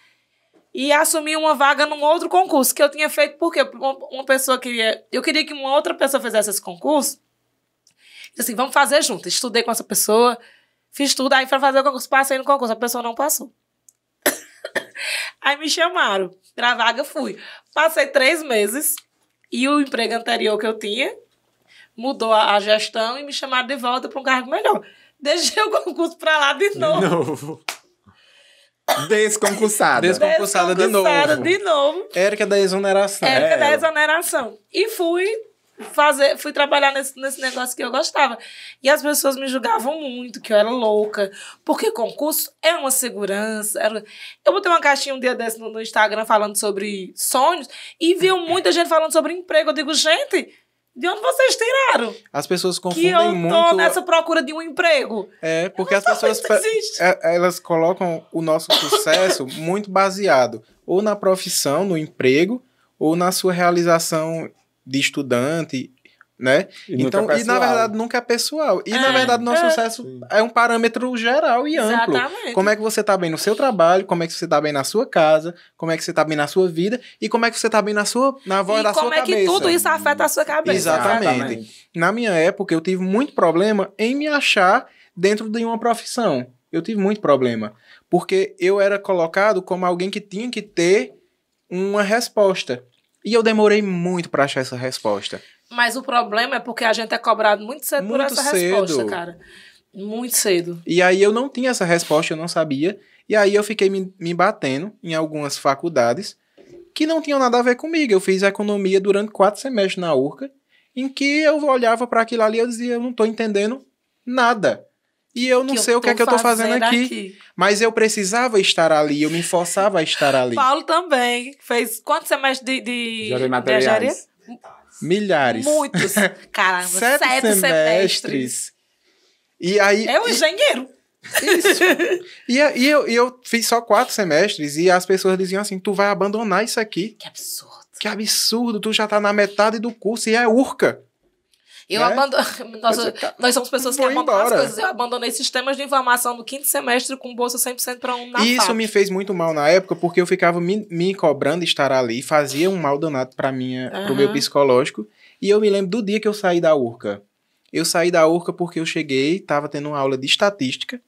e assumi uma vaga num outro concurso que eu tinha feito porque uma pessoa eu queria que uma outra pessoa fizesse esse concurso. Disse assim, vamos fazer junto. Estudei com essa pessoa, fiz tudo, aí para fazer o concurso, passei no concurso, a pessoa não passou. Aí me chamaram pra vaga, fui. Passei 3 meses e o emprego anterior que eu tinha mudou a gestão e me chamaram de volta para um cargo melhor. Deixei o concurso pra lá de novo. Desconcursada de novo. Érica da exoneração. Da exoneração. E fui fui trabalhar nesse negócio que eu gostava. E as pessoas me julgavam muito, que eu era louca, porque concurso é uma segurança. Eu botei uma caixinha um dia desse no Instagram falando sobre sonhos e viu muita gente falando sobre emprego. Eu digo, gente, de onde vocês tiraram? As pessoas Que confundem eu tô muito. nessa procura de um emprego. É, porque as pessoas Isso existe. elas colocam o nosso sucesso muito baseado ou na profissão, no emprego, ou na sua realização de estudante, né? E Então, nunca e na pessoal. verdade nunca é pessoal. E na verdade nosso sucesso Sim. é um parâmetro geral e amplo. Exatamente. Como é que você tá bem no seu trabalho, como é que você tá bem na sua casa, como é que você tá bem na sua vida e como é que você tá bem na voz da sua como é cabeça. que tudo isso afeta a sua cabeça. Exatamente. Na minha época, eu tive muito problema em me achar dentro de uma profissão. Eu tive muito problema. Porque eu era colocado como alguém que tinha que ter uma resposta. E eu demorei muito para achar essa resposta. Mas o problema é porque a gente é cobrado muito cedo por Muito essa cedo. resposta, cara. Muito cedo. E aí eu não tinha essa resposta, eu não sabia. E aí eu fiquei me batendo em algumas faculdades que não tinham nada a ver comigo. Eu fiz economia durante 4 semestres na URCA, em que eu olhava para aquilo ali e eu dizia, eu não tô entendendo nada. E eu não sei o que é que eu tô fazendo aqui. Mas eu precisava estar ali, eu me forçava a estar ali. Paulo também. Fez quantos semestres de Engenharia de engenharia? materiais. Milhares. Muitos. Caramba, 7 7 semestres. semestres. E aí... É um engenheiro. Isso. E eu fiz só 4 semestres e as pessoas diziam assim, tu vai abandonar isso aqui. Que absurdo. Que absurdo, tu já tá na metade do curso e é URCA. Eu Né? abandono. Nós somos pessoas que Vou abandonam as embora. coisas. Eu abandonei sistemas de informação no 5º semestre com bolsa 100% para um na E isso FAP. me fez muito mal na época, porque eu ficava me cobrando estar ali, fazia um mal danado pro meu Aham. psicológico. E eu me lembro do dia que eu saí da URCA. Eu saí da URCA porque eu cheguei, tava tendo uma aula de estatística,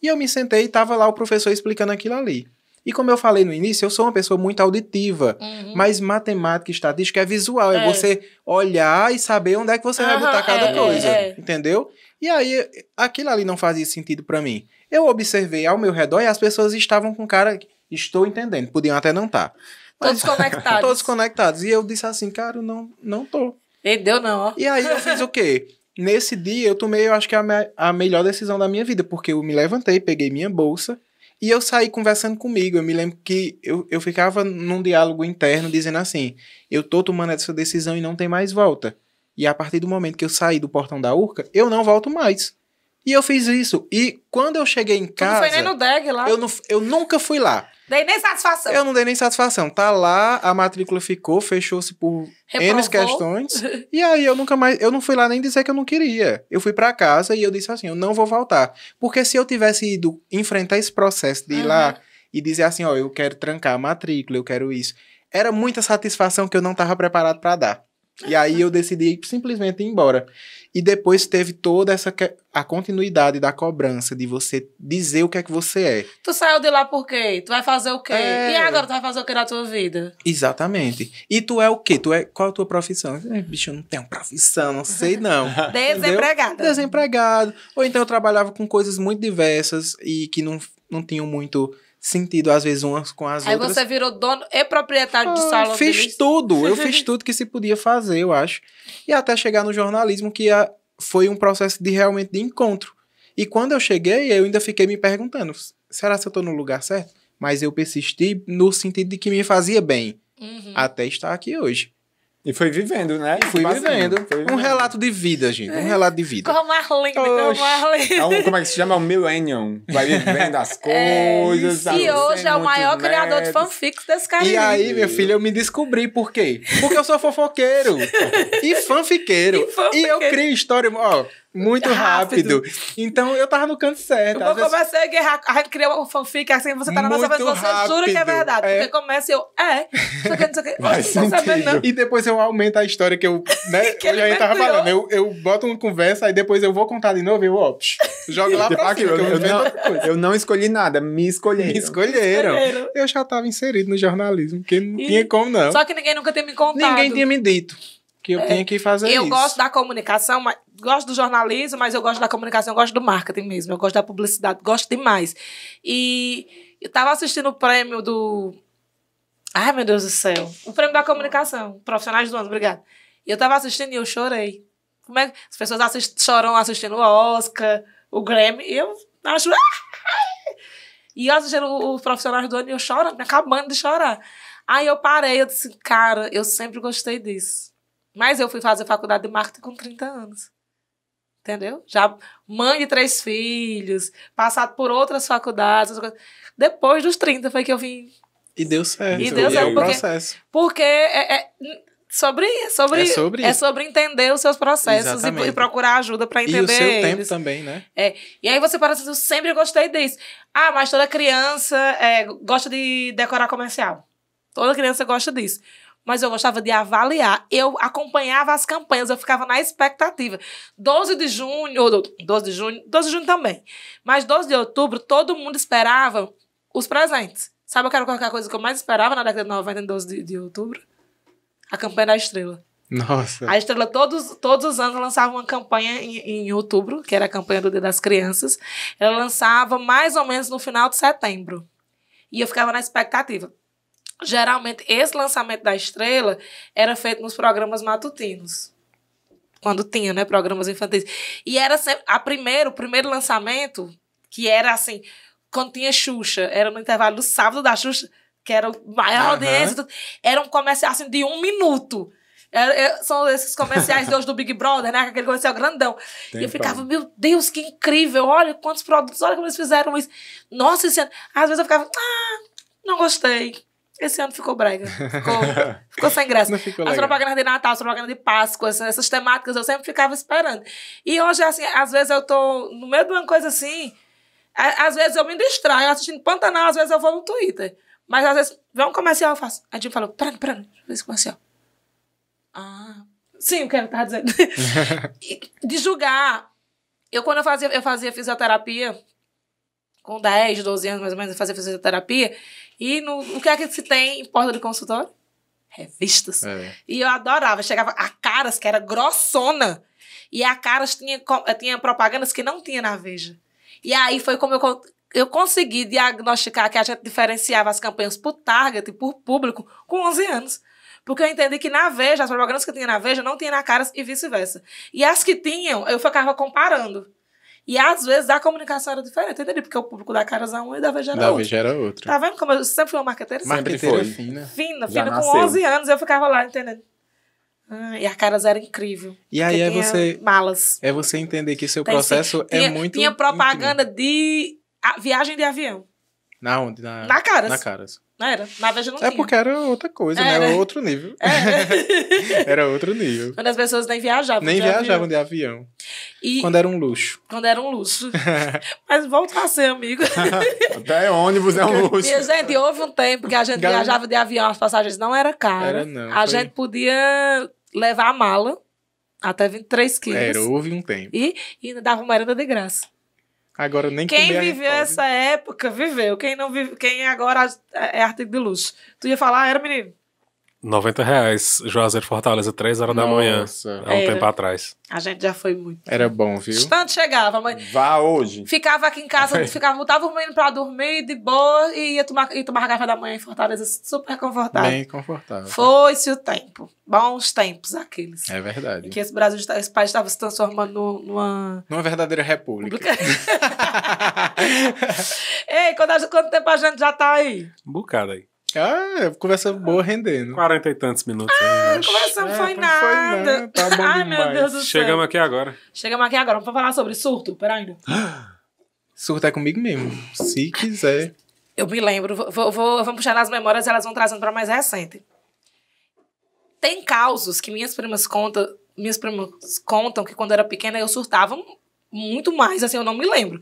e eu me sentei e tava lá o professor explicando aquilo ali. E como eu falei no início, eu sou uma pessoa muito auditiva, mas matemática e estatística é visual, é você olhar e saber onde é que você vai botar cada coisa, entendeu? E aí, aquilo ali não fazia sentido pra mim. Eu observei ao meu redor e as pessoas estavam com cara, estou entendendo, podiam até não estar. Todos conectados. Todos conectados. E eu disse assim, cara, eu não tô. E deu não, ó. E aí eu fiz o quê? Nesse dia eu tomei, eu acho que a melhor decisão da minha vida, porque eu me levantei, peguei minha bolsa e eu saí conversando comigo. Eu me lembro que eu ficava num diálogo interno dizendo assim, eu tô tomando essa decisão e não tem mais volta. E a partir do momento que eu saí do portão da URCA, eu não volto mais. E eu fiz isso. E quando eu cheguei em casa... Tu não foi nem no DEG lá? Eu nunca fui lá. Dei nem satisfação. Eu não dei nem satisfação. Tá lá, a matrícula ficou, fechou-se por N questões. E aí eu não fui lá nem dizer que eu não queria. Eu fui pra casa e eu disse assim, eu não vou voltar. Porque se eu tivesse ido enfrentar esse processo de ir lá e dizer assim, ó, eu quero trancar a matrícula, eu quero isso. Era muita satisfação que eu não tava preparado pra dar. E aí eu decidi simplesmente ir embora. E depois teve toda a continuidade da cobrança de você dizer o que é que você é. Tu saiu de lá por quê? Tu vai fazer o quê? É. E agora tu vai fazer o quê na tua vida? Exatamente. E tu é o quê? Qual é a tua profissão? Bicho, eu não tenho profissão, não sei não. Desempregada. Entendeu? Desempregado. Ou então eu trabalhava com coisas muito diversas e que não tinham muito sentido, às vezes, umas com as Aí outras. você virou dono e proprietário de salão de Fiz beleza? tudo. Eu fiz tudo que se podia fazer, eu acho. E até chegar no jornalismo, que foi um processo realmente de encontro. E quando eu cheguei, eu ainda fiquei me perguntando, será que eu tô no lugar certo? Mas eu persisti no sentido de que me fazia bem. Até estar aqui hoje. E foi vivendo, né? E fui Tipo assim, vivendo. foi Um relato de vida, gente. Um relato de vida. Como Marlene, como Marlene. Como é que se chama? O Millennium. Vai vivendo as coisas. sabe? E hoje é o Sem maior muitos criador de netos. fanfics desse cara. E aí, meu filho, eu me descobri por quê? Porque eu sou fofoqueiro e fanfiqueiro. E eu crio história, ó, muito rápido. Então, eu tava no canto certo. Eu vou começar a guerrar, a gente cria uma fanfic assim, você tá na nossa frente, Muito você jura que é rápido. verdade. É. Porque começa e eu, não sei o que. Faz Oxe, não tô sabendo não. E depois eu aumento a história que eu, né, Que hoje a ele gente tava mergulhou. falando. Eu boto uma conversa, aí depois eu vou contar de novo e eu, ó, jogo lá pra cima, que eu invento outra coisa. Eu não escolhi nada, me escolheram. Me escolheram. Escolheram. Eu já tava inserido no jornalismo, porque não tinha como não. Só que ninguém nunca tinha me contado. Ninguém tinha me dito que eu tinha que fazer isso. Eu gosto da comunicação, mas gosto do jornalismo, mas eu gosto da comunicação, eu gosto do marketing mesmo, eu gosto da publicidade, gosto demais. E eu tava assistindo o prêmio do... Ai, meu Deus do céu. O prêmio da comunicação, Profissionais do Ano, obrigada. E eu tava assistindo e eu chorei. Como é que as pessoas choram assistindo o Oscar, o Grammy, e eu acho... E eu assistindo os profissionais do ano e eu chorando, acabando de chorar. Aí eu parei, eu disse, cara, eu sempre gostei disso. Mas eu fui fazer faculdade de marketing com 30 anos. Entendeu? Já mãe de 3 filhos, passado por outras faculdades. Depois dos 30 foi que eu vim... E deu certo. E deu certo, é o processo. Porque é sobre entender os seus processos e procurar ajuda para entender eles. E o seu eles. tempo também, né? E aí você parece, eu sempre gostei disso. Ah, mas toda criança gosta de decorar comercial. Toda criança gosta disso. Mas eu gostava de avaliar. Eu acompanhava as campanhas, eu ficava na expectativa. 12 de junho também. Mas 12 de outubro, todo mundo esperava os presentes. Sabe qualquer coisa que eu mais esperava na década de 90, em 12 de outubro? A campanha da Estrela. Nossa. A Estrela, todos os anos, lançava uma campanha em outubro, que era a campanha do Dia das Crianças. Ela lançava mais ou menos no final de setembro. E eu ficava na expectativa. Geralmente, esse lançamento da Estrela era feito nos programas matutinos. Quando tinha, né, programas infantis. E era sempre... O primeiro lançamento, que era assim... Quando tinha Xuxa, era no intervalo do sábado da Xuxa, que era o maior audiência. Era um comercial assim, de 1 minuto. São esses comerciais de hoje do Big Brother, né? Aquele comercial grandão. E eu ficava, meu Deus, que incrível. Olha quantos produtos, olha como eles fizeram isso. Nossa, esse ano... Às vezes eu ficava, não gostei. Esse ano ficou brega. Ficou sem graça. As propagandas de Natal, as propagandas de Páscoa, essas temáticas, eu sempre ficava esperando. E hoje, assim, às vezes eu tô no meio de uma coisa assim... Às vezes eu me distraio assistindo Pantanal, às vezes eu vou no Twitter. Mas às vezes vem um comercial, eu faço. A gente falou, pera, deixa eu ver esse comercial. Sim, o que ele tá dizendo. De julgar. Quando eu fazia fisioterapia, com 10, 12 anos mais ou menos, eu fazia fisioterapia. E o que é que se tem em porta de consultório? Revistas. E eu adorava. Chegava a Caras, que era grossona. E a Caras tinha propagandas que não tinha na Veja. E aí foi como eu consegui diagnosticar que a gente diferenciava as campanhas por target, por público, com 11 anos. Porque eu entendi que na Veja, as propagandas que tinha na Veja não tinha na Caras e vice-versa. E as que tinham, eu ficava comparando. E às vezes a comunicação era diferente, entendeu? Porque o público da Caras era um e da Veja era outro. Da Veja era outro. Tá vendo como eu sempre fui uma marqueteira? Marqueteira fina. Fina, com 11 anos eu ficava lá entendendo. E a Caras era incrível. E aí malas. É você entender que seu processo é muito... Tinha propaganda de viagem de avião. Na onde? Na Caras. Na Caras. Não era? Na Veja não tinha. É porque era outra coisa, né? Era outro nível. Era outro nível. Quando as pessoas nem viajavam. Nem viajavam de avião. Quando era um luxo. Quando era um luxo. Mas voltar a ser, amigo. Até ônibus é um luxo. Minha gente, houve um tempo que a gente viajava de avião, as passagens não eram caras. A gente podia levar a mala até 23 quilos. Houve um tempo. E ainda dava merenda de graça. Agora nem quem viveu essa época, viveu. Quem não vive, quem agora é artigo de luxo. Tu ia falar, era menino? R$90, Juazeiro Fortaleza, 3 horas da manhã. Há um tempo atrás. A gente já foi muito. Era bom, viu? Instante chegava, mas... Vá hoje. Ficava aqui em casa, botava o menino pra dormir de boa e ia tomar café da manhã em Fortaleza, super confortável. Bem confortável. Foi-se o tempo. Bons tempos aqueles. É verdade. Que esse país estava se transformando numa verdadeira república. Ei, quanto tempo a gente já tá aí? Um bocado aí. Conversa boa rendendo. 40 e tantos minutos. Conversa não foi nada. Tá bom Ai, demais. meu Deus do céu. Chegamos aqui agora. Vamos falar sobre surto? Peraí. Surto é comigo mesmo. Se quiser. Eu me lembro. Vamos puxar nas memórias e elas vão trazendo para mais recente. Tem causos que minhas primas contam que quando eu era pequena eu surtava muito mais. Assim, eu não me lembro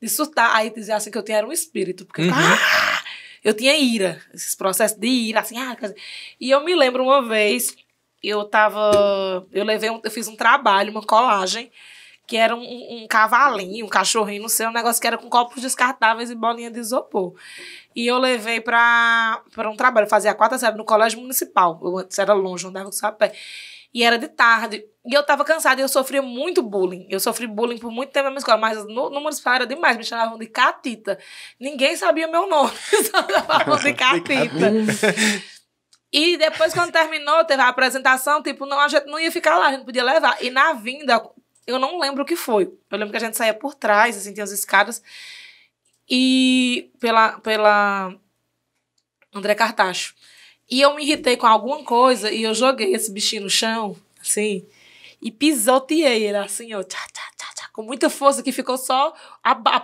de surtar. Aí dizia assim que eu tinha um espírito. Porque eu tinha ira, esses processos de ira, assim, e eu me lembro uma vez, eu fiz um trabalho, uma colagem, que era um cavalinho, um cachorrinho, não sei, um negócio que era com copos descartáveis e bolinha de isopor. E eu levei para um trabalho, eu fazia a 4ª série no colégio municipal, era longe, não dava com sapé. E era de tarde. E eu tava cansada e eu sofria muito bullying. Eu sofri bullying por muito tempo na minha escola, mas no municipal era demais. Me chamavam de Catita. Ninguém sabia meu nome. Só chamavam de Catita. E depois, quando terminou, teve a apresentação, tipo, não, a gente não ia ficar lá, a gente podia levar. E na vinda, eu não lembro o que foi. Eu lembro que a gente saía por trás, assim, tinha as escadas. E pela André Cartacho. E eu me irritei com alguma coisa e eu joguei esse bichinho no chão, assim, e pisoteei ele, assim, ó, tchá, tchá, tchá, tchá, com muita força, que ficou só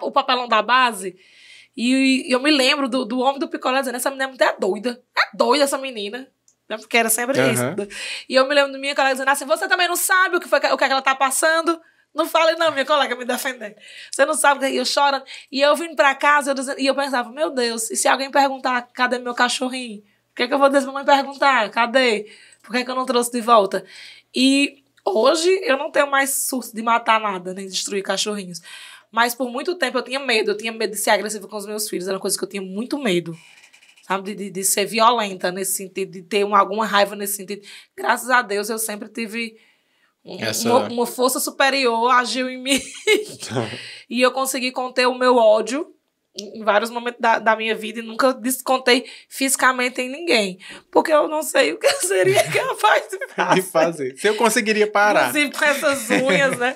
o papelão da base. E eu me lembro do homem do picolé dizendo, essa menina é doida. É doida essa menina. Porque era sempre isso. E eu me lembro da minha colega dizendo assim, você também não sabe o que é que ela tá passando? Não fale não, minha colega me defendendo. Você não sabe o que é, eu chorando. E eu vim pra casa e eu pensava, meu Deus, e se alguém perguntar, cadê meu cachorrinho? O que é que eu vou dizer pra mãe perguntar? Cadê? Por que é que eu não trouxe de volta? E hoje eu não tenho mais surto de matar nada, nem destruir cachorrinhos. Mas por muito tempo eu tinha medo de ser agressiva com os meus filhos. Era uma coisa que eu tinha muito medo. Sabe? De ser violenta nesse sentido, de ter alguma raiva nesse sentido. Graças a Deus eu sempre tive uma força superior, agiu em mim. E eu consegui conter o meu ódio em vários momentos da minha vida e nunca descontei fisicamente em ninguém. Porque eu não sei o que eu seria capaz de fazer. Se eu conseguiria parar. Inclusive com essas unhas, né?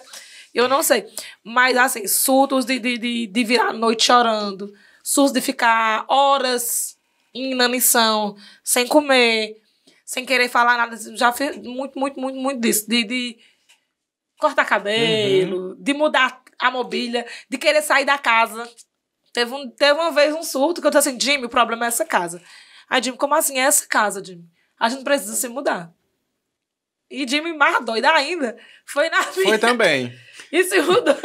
Eu não sei. Mas, assim, surtos de virar a noite chorando. Surtos de ficar horas em inanição, sem comer, sem querer falar nada. Já fiz muito disso. De cortar cabelo, de mudar a mobília, de querer sair da casa. Teve uma vez um surto que eu disse assim, Jimmy, o problema é essa casa. Aí, Jimmy, como assim é essa casa, Jimmy? A gente precisa se mudar. E Jimmy, mais doida ainda, foi na vida. Foi também. E se mudou.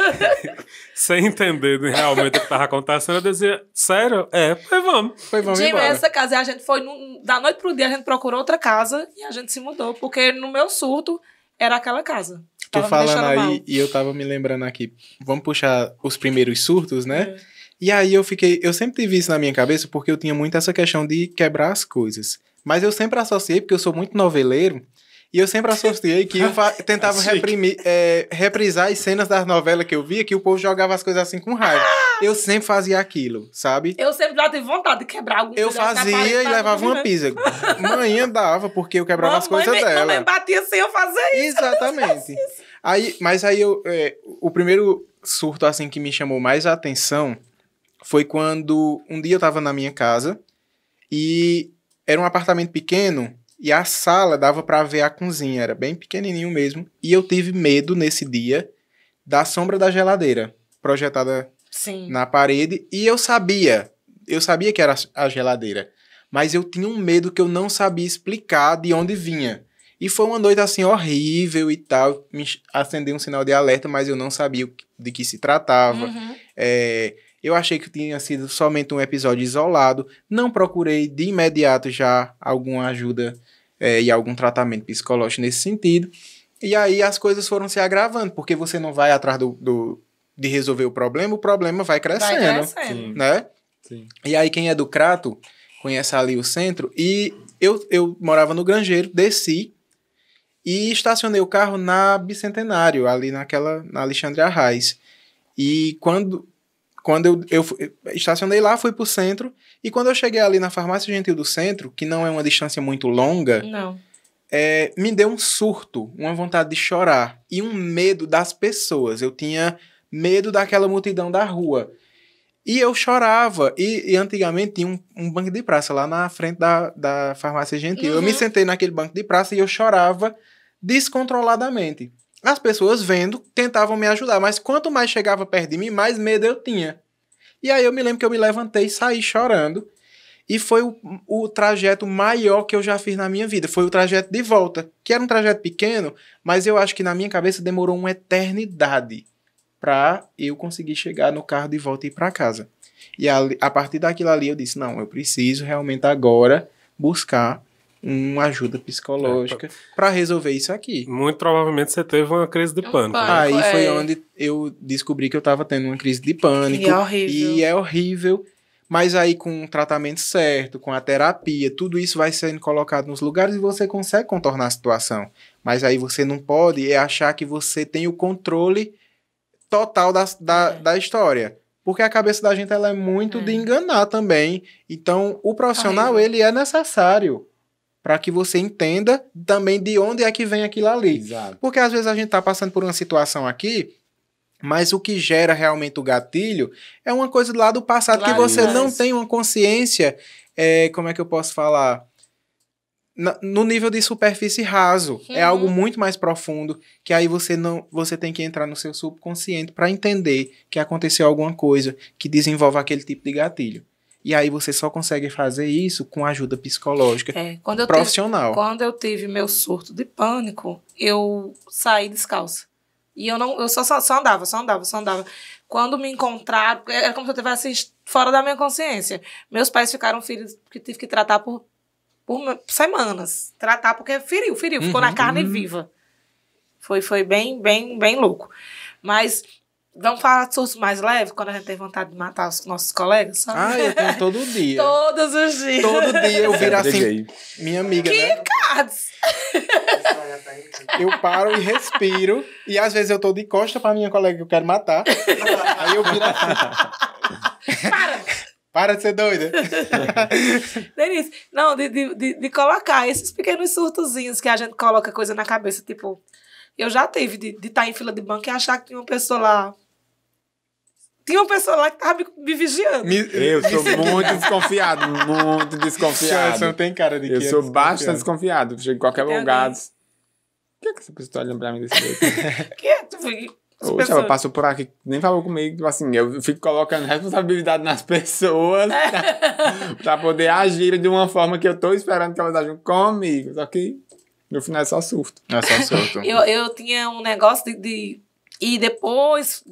Sem entender realmente o que estava acontecendo, eu dizia, sério? Pois vamos. Jimmy, embora. essa casa, a gente foi, da noite pro dia, a gente procurou outra casa e a gente se mudou, porque no meu surto era aquela casa. Tô falando aí mal. E eu tava me lembrando aqui, vamos puxar os primeiros surtos, né? E aí eu sempre tive isso na minha cabeça, porque eu tinha muito essa questão de quebrar as coisas. Mas eu sempre associei, porque eu sou muito noveleiro, e eu sempre associei que eu tentava reprisar as cenas das novelas que eu via, que o povo jogava as coisas assim com raiva. Eu sempre fazia aquilo, sabe? Eu sempre já tive vontade de quebrar algum Eu fazia e levava uma pizza. Manhã dava, porque eu quebrava as coisas dela. Mamãe batia sem eu fazer isso. Exatamente. Mas aí o primeiro surto assim que me chamou mais a atenção foi quando um dia eu tava na minha casa e era um apartamento pequeno e a sala dava pra ver a cozinha, era bem pequenininho mesmo. E eu tive medo nesse dia da sombra da geladeira projetada na parede e eu sabia que era a geladeira, mas eu tinha um medo que eu não sabia explicar de onde vinha. E foi uma noite assim horrível e tal, me acendeu um sinal de alerta, mas eu não sabia de que se tratava. Eu achei que tinha sido somente um episódio isolado. Não procurei de imediato já alguma ajuda e algum tratamento psicológico nesse sentido. E aí as coisas foram se agravando, porque você não vai atrás de resolver o problema vai crescendo. Né? Sim. E aí quem é do Crato conhece ali o centro. E eu morava no Grangeiro, desci e estacionei o carro na Bicentenário, ali na Alexandre Arraes. E quando eu estacionei lá, fui pro centro, e quando eu cheguei ali na Farmácia Gentil do centro, que não é uma distância muito longa, me deu um surto, uma vontade de chorar, e um medo das pessoas. Eu tinha medo daquela multidão da rua. E eu chorava, e antigamente tinha um banco de praça lá na frente da Farmácia Gentil. Eu me sentei naquele banco de praça e eu chorava descontroladamente. As pessoas vendo, tentavam me ajudar, mas quanto mais chegava perto de mim, mais medo eu tinha. E aí eu me lembro que eu me levantei e saí chorando, e foi o trajeto maior que eu já fiz na minha vida. Foi o trajeto de volta, que era um trajeto pequeno, mas eu acho que na minha cabeça demorou uma eternidade para eu conseguir chegar no carro de volta e ir para casa. E a partir daquilo ali eu disse, não, eu preciso realmente agora buscar uma ajuda psicológica para resolver isso aqui. Muito provavelmente você teve uma crise de pânico. Aí foi onde eu descobri que eu estava tendo uma crise de pânico. E é horrível. Mas aí com o tratamento certo, com a terapia, tudo isso vai sendo colocado nos lugares e você consegue contornar a situação. Mas aí você não pode achar que você tem o controle total da história. Porque a cabeça da gente ela é muito de enganar também. Então, o profissional, ele é necessário. para que você entenda também de onde é que vem aquilo ali. Exato. Porque às vezes a gente tá passando por uma situação aqui, mas o que gera realmente o gatilho é uma coisa lá do passado Lá que você atrás. não tem uma consciência, como é que eu posso falar? No nível de superfície raso. É algo muito mais profundo, que aí você tem que entrar no seu subconsciente para entender que aconteceu alguma coisa que desenvolve aquele tipo de gatilho. E aí você só consegue fazer isso com ajuda psicológica profissional. Quando eu tive meu surto de pânico, eu saí descalça. E eu só andava. Quando me encontraram, era como se eu estivesse fora da minha consciência. Meus pais ficaram feridos, porque tive que tratar por semanas. Tratar porque feriu. Ficou na carne viva. Foi bem louco. Mas vamos falar de surtos mais leves, quando a gente tem vontade de matar os nossos colegas, sabe? Eu tenho todo dia. Todos os dias. Todo dia eu viro assim, Briguei. minha amiga, né? Cards. Eu paro e respiro. E às vezes eu tô de costa pra minha colega que eu quero matar. Aí eu viro assim. Para de ser doida. Denise, não, de colocar esses pequenos surtozinhos que a gente coloca coisa na cabeça. Tipo, eu já tive de estar em fila de banco e achar que tinha uma pessoa lá. Tinha uma pessoa lá que tava me vigiando. Eu sou muito desconfiado. Você não tem cara de que Eu é sou desconfiado. bastante desconfiado. Chego em qualquer Tem lugar. alguém. Por que essa pessoa tá olhando pra mim desse jeito? Que é? Tu foi- as Ou pessoas- ela passou por aqui, nem falou comigo. Tipo assim, eu fico colocando responsabilidade nas pessoas pra poder agir de uma forma que eu tô esperando que elas ajam comigo. Só que no final é só surto. É só surto. Eu tinha um negócio E depois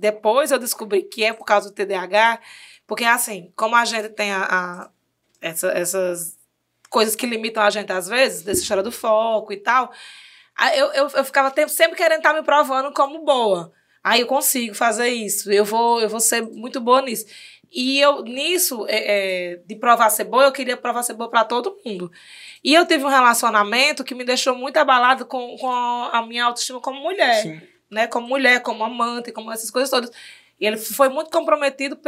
eu descobri que é por causa do TDAH, porque assim, como a gente tem essas coisas que limitam a gente às vezes, dessa história do foco e tal, aí eu ficava sempre querendo estar me provando como boa. Aí eu consigo fazer isso, eu vou ser muito boa nisso. E eu, nisso, de provar ser boa, eu queria provar ser boa para todo mundo. E eu tive um relacionamento que me deixou muito abalado com a minha autoestima como mulher. Sim. Né, como mulher, como amante, como essas coisas todas. E ele foi muito comprometido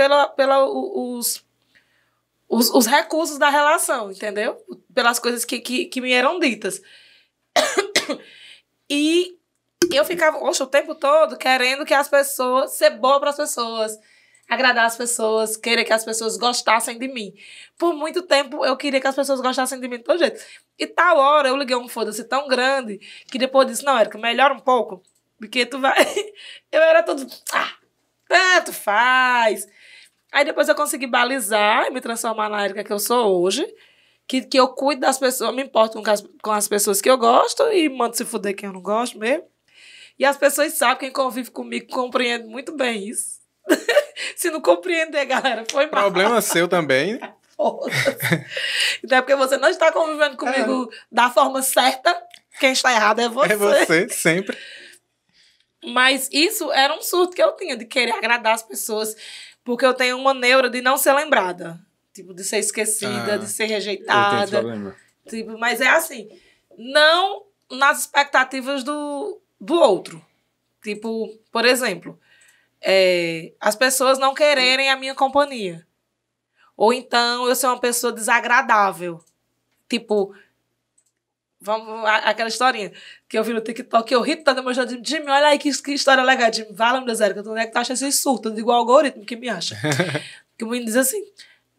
os recursos da relação, entendeu? Pelas coisas que me eram ditas. E eu ficava, o tempo todo querendo que as pessoas, ser boa para as pessoas, agradar as pessoas, querer que as pessoas gostassem de mim. Por muito tempo eu queria que as pessoas gostassem de mim de todo jeito. E tal hora eu liguei um foda-se tão grande que depois disse, não, Érica, melhora um pouco. Porque tu vai... Eu era tudo... tanto faz. Aí depois eu consegui balizar e me transformar na Érica que eu sou hoje. Que eu cuido das pessoas, me importo com as pessoas que eu gosto e mando se fuder quem eu não gosto mesmo. E as pessoas sabem, quem convive comigo compreende muito bem isso. Se não compreender, galera, foi mal. Problema seu também. Então é porque você não está convivendo comigo da forma certa. Quem está errado é você. É você, sempre. Mas isso era um surto que eu tinha, de querer agradar as pessoas, porque eu tenho uma neura de não ser lembrada. Tipo, de ser esquecida, de ser Eu tenho rejeitada. esse problema. Tipo, mas é assim, não nas expectativas do outro. Tipo, por exemplo, as pessoas não quererem a minha companhia. Ou então eu ser uma pessoa desagradável. Tipo... aquela historinha que eu vi no TikTok, que eu ri tanto, mas eu digo, Jimmy, olha aí que história legal. Jimmy, fala, meu Deus, Érica, tu não é que tu acha esse surto? Eu digo, o algoritmo que me acha. Que o menino diz assim,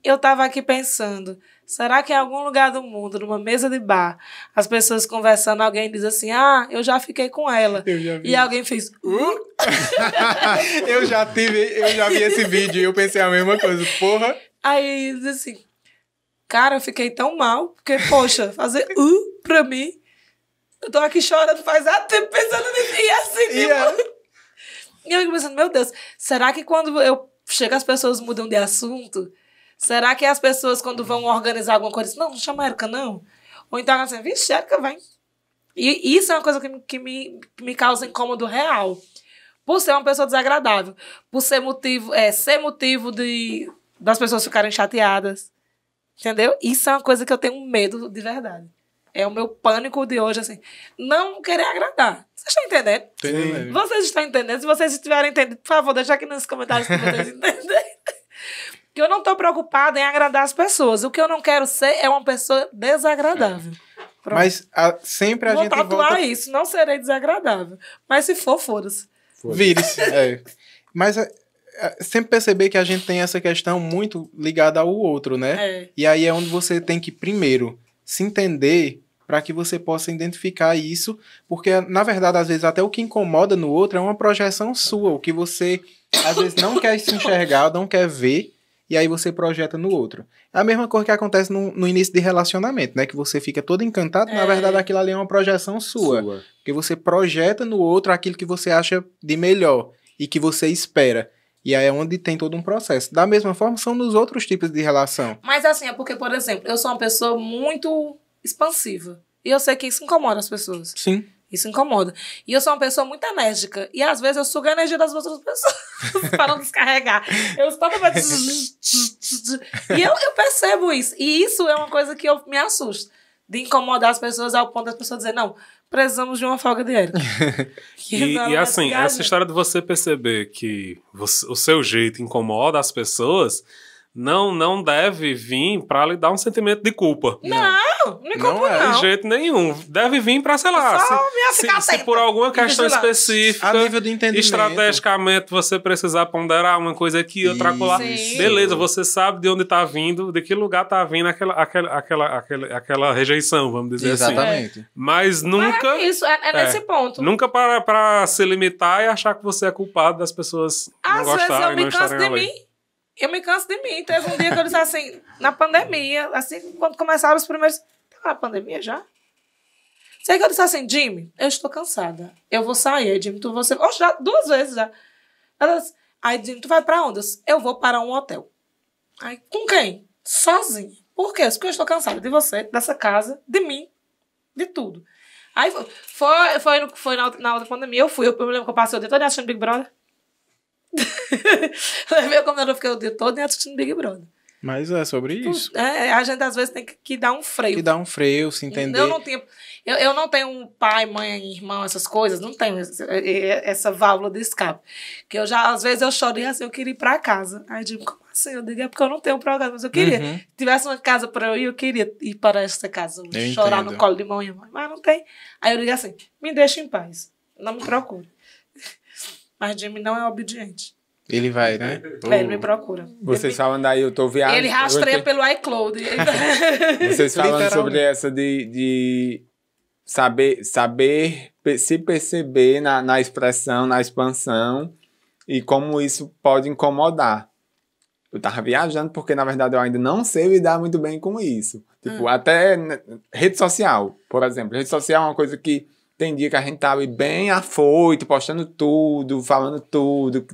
eu tava aqui pensando, será que em algum lugar do mundo, numa mesa de bar, as pessoas conversando, alguém diz assim, eu já fiquei com ela. Eu já vi. E alguém fez, eu já vi esse vídeo e eu pensei a mesma coisa. Porra. Aí diz assim, cara, eu fiquei tão mal, porque, poxa, fazer pra mim, eu tô aqui chorando faz tempo pensando nisso, e assim, tipo... E eu fico pensando, meu Deus, será que quando eu chego as pessoas mudam de assunto? Será que as pessoas, quando vão organizar alguma coisa, não chama a Érica, não? Ou então, assim, vixe, Érica, vai. E isso é uma coisa que me causa incômodo real. Por ser uma pessoa desagradável. Por ser motivo das pessoas ficarem chateadas. Entendeu? Isso é uma coisa que eu tenho medo de verdade. É o meu pânico de hoje, assim. Não querer agradar. Vocês estão entendendo? Sim. Vocês estão entendendo? Se vocês estiverem entendendo, por favor, deixa aqui nos comentários se vocês entenderem. Que eu não estou preocupada em agradar as pessoas. O que eu não quero ser é uma pessoa desagradável. Pronto. Mas sempre a Vou gente tatuar volta... isso, não serei desagradável. Mas se for, foda-se. Vire-se. Mas sempre perceber que a gente tem essa questão muito ligada ao outro, né? É. E aí é onde você tem que, primeiro, se entender para que você possa identificar isso, porque, na verdade, às vezes, até o que incomoda no outro é uma projeção sua, o que você, às vezes, não quer se enxergar, não quer ver, e aí você projeta no outro. É a mesma coisa que acontece no início de relacionamento, né? Que você fica todo encantado, na verdade, aquilo ali é uma projeção sua. Porque você projeta no outro aquilo que você acha de melhor e que você espera. E aí é onde tem todo um processo. Da mesma forma, são nos outros tipos de relação. Mas assim, é porque, por exemplo, eu sou uma pessoa muito expansiva. E eu sei que isso incomoda as pessoas. Sim. Isso incomoda. E eu sou uma pessoa muito enérgica. E às vezes eu sugo a energia das outras pessoas para não descarregar. Eu estou E eu percebo isso. E isso é uma coisa que eu me assusto. De incomodar as pessoas ao ponto das pessoas dizer, não, precisamos de uma folga de Érica. E assim, essa história de você perceber que o seu jeito incomoda as pessoas não deve vir pra lhe dar um sentimento de culpa. Não me culpo, não. De jeito nenhum. Deve vir pra, sei lá, se por alguma questão específica, a nível de entendimento, estrategicamente você precisar ponderar uma coisa aqui, outra acolá. Beleza, você sabe de onde tá vindo, de que lugar tá vindo aquela rejeição, vamos dizer exatamente. assim. Mas nunca... Isso, é nesse ponto. Nunca pra se limitar e achar que você é culpado das pessoas não gostarem e não estarem ali. Eu me canso de mim. Teve um dia que eu disse assim, na pandemia, assim, quando começaram os primeiros... Tá na pandemia já? Sei que eu disse assim, Jimmy, eu estou cansada. Eu vou sair. Aí, Jimmy, Oxe, já 2 vezes já. Aí, Jimmy, tu vai pra onde? Eu vou para um hotel. Aí, com quem? Sozinha. Por quê? Porque eu estou cansada de você, dessa casa, de mim, de tudo. Aí, foi na outra pandemia, eu fui. Eu me lembro que eu passei o dia todo assistindo Big Brother. Levei o computador, fiquei o dia todo assistindo Big Brother. Mas é sobre isso. A gente às vezes tem que dar um freio. Que dar um freio, se entender. Eu não tenho um pai, mãe, irmão, essas coisas. Não tenho essa válvula de escape. Que às vezes eu chorei assim, eu queria ir pra casa. Aí eu digo, como assim? Eu digo, é porque eu não tenho programa. Mas eu queria. Se tivesse uma casa pra eu ir, eu queria ir para essa casa. Chorar no colo de mãe e mãe. Mas não tem. Aí eu digo assim, me deixa em paz. Não me procure. Mas Jimmy não é obediente. Ele vai, né? Ele me procura. Vocês falando daí, eu tô viajando. Ele rastreia pelo iCloud. Vocês falando sobre essa de saber se perceber na expressão, na expansão e como isso pode incomodar. Eu tava viajando porque, na verdade, eu ainda não sei lidar muito bem com isso. Tipo, até rede social, por exemplo. Rede social é uma coisa que tem dia que a gente tá ali bem afoito, postando tudo, falando tudo,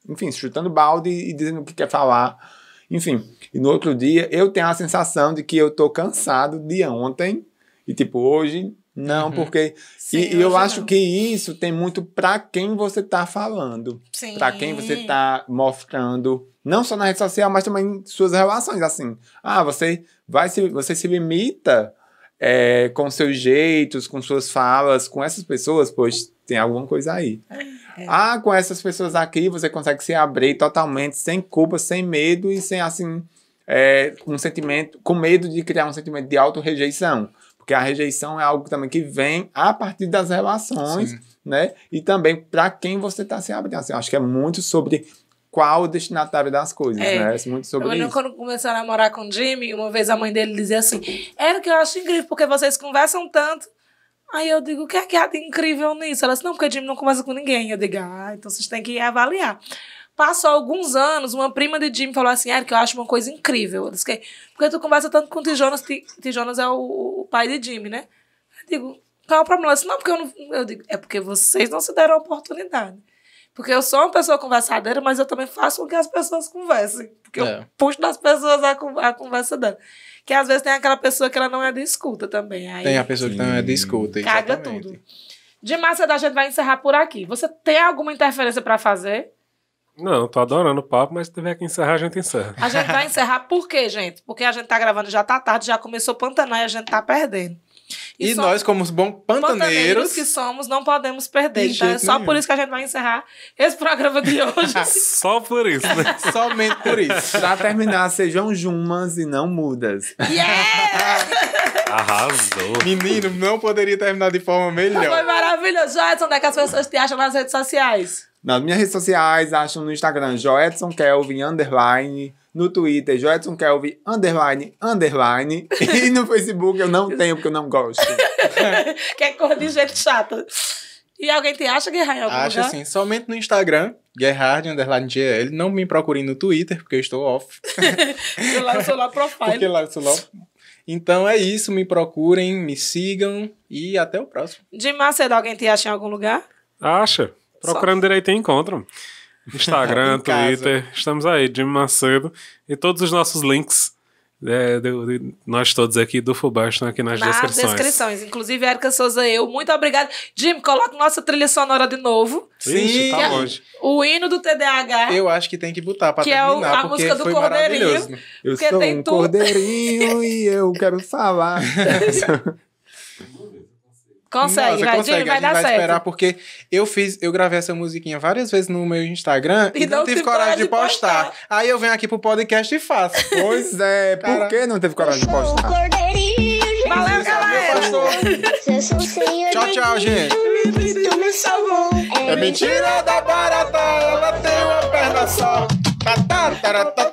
enfim, chutando balde e dizendo o que quer falar. Enfim, e no outro dia eu tenho a sensação de que eu tô cansado de ontem e tipo, hoje não, porque... Sim, e eu acho que isso tem muito pra quem você tá falando. Sim. Pra quem você tá mostrando, não só na rede social, mas também em suas relações, assim. Você se limita... com seus jeitos, com suas falas, com essas pessoas, pois tem alguma coisa aí. Com essas pessoas aqui você consegue se abrir totalmente, sem culpa, sem medo e sem, assim, um sentimento, com medo de criar um sentimento de auto-rejeição. Porque a rejeição é algo também que vem a partir das relações, né? E também para quem você está se abrindo. Assim, eu acho que é muito sobre... qual o destinatário das coisas, né? É muito sobre isso. Quando comecei a namorar com o Jimmy, uma vez a mãe dele dizia assim, que eu acho incrível, porque vocês conversam tanto. Aí eu digo, o que é que há de incrível nisso? Ela disse, não, porque o Jimmy não conversa com ninguém. Eu digo, então vocês têm que avaliar. Passou alguns anos, uma prima de Jimmy falou assim, que eu acho uma coisa incrível. Eu disse, porque tu conversa tanto com o Tijonas, Tijonas é o pai de Jimmy, né? Eu digo, qual é o problema? Ela disse, não, porque eu não... Eu digo, é porque vocês não se deram a oportunidade. Porque eu sou uma pessoa conversadeira, mas eu também faço com que as pessoas conversem. Porque eu puxo das pessoas a conversa dela. Que às vezes tem aquela pessoa que ela não é de escuta também. Aí tem a pessoa que não é de escuta, caga tudo. De massa da gente vai encerrar por aqui. Você tem alguma interferência pra fazer? Não, tô adorando o papo, mas se tiver que encerrar, a gente encerra. A gente vai encerrar por quê, gente? Porque a gente tá gravando, já tá tarde, já começou a pantanar e a gente tá perdendo. E nós, como os bons pantaneiros que somos, não podemos perder. Então é só por isso que a gente vai encerrar esse programa de hoje. Só por isso, né? Somente por isso. Pra terminar, sejam jumas e não mudas. Yeah! Arrasou. Menino, não poderia terminar de forma melhor. Foi maravilhoso. Joedson, onde é que as pessoas te acham nas redes sociais? Nas minhas redes sociais, acham no Instagram Joedson Kelvin _, no Twitter Joedson Kelvin __, e no Facebook eu não tenho porque eu não gosto. Que é cor de gente chata. E alguém te acha, Guerra, em algum Acho lugar? assim, somente no Instagram, Gerhard_GL. Não me procurem no Twitter, porque eu estou off. Eu lá sou lá profile. Porque lá eu sou lá. Então é isso, me procurem, me sigam e até o próximo. De Macedo, alguém te acha em algum lugar? Acha. Procurando direito encontram. Instagram, Em casa. Twitter. Estamos aí, Jimmy Macedo. E todos os nossos links, de nós todos aqui do Fubá, estão aqui nas descrições. Inclusive, Érica Souza, muito obrigada. Jimmy, coloca nossa trilha sonora de novo. Ixi, tá Que é longe. O hino do TDAH. Eu acho que tem que botar pra Que é terminar, a porque música do foi Cordeirinho. maravilhoso. Eu Porque sou tem um tudo. cordeirinho e eu quero falar. Consegue, Nossa, vai, consegue. Jimmy, vai A dar gente vai certo. esperar, porque eu gravei essa musiquinha várias vezes no meu Instagram e não tive coragem de postar. Aí eu venho aqui pro podcast e faço. Pois é, por que não teve coragem de Sou um postar? cordeirinho. Valeu, galera. Eu sou o Senhor. Tchau, tchau, gente. Tu me salvou. É mentira da barata, ela tem uma perna só. Tá, tá, tá, tá,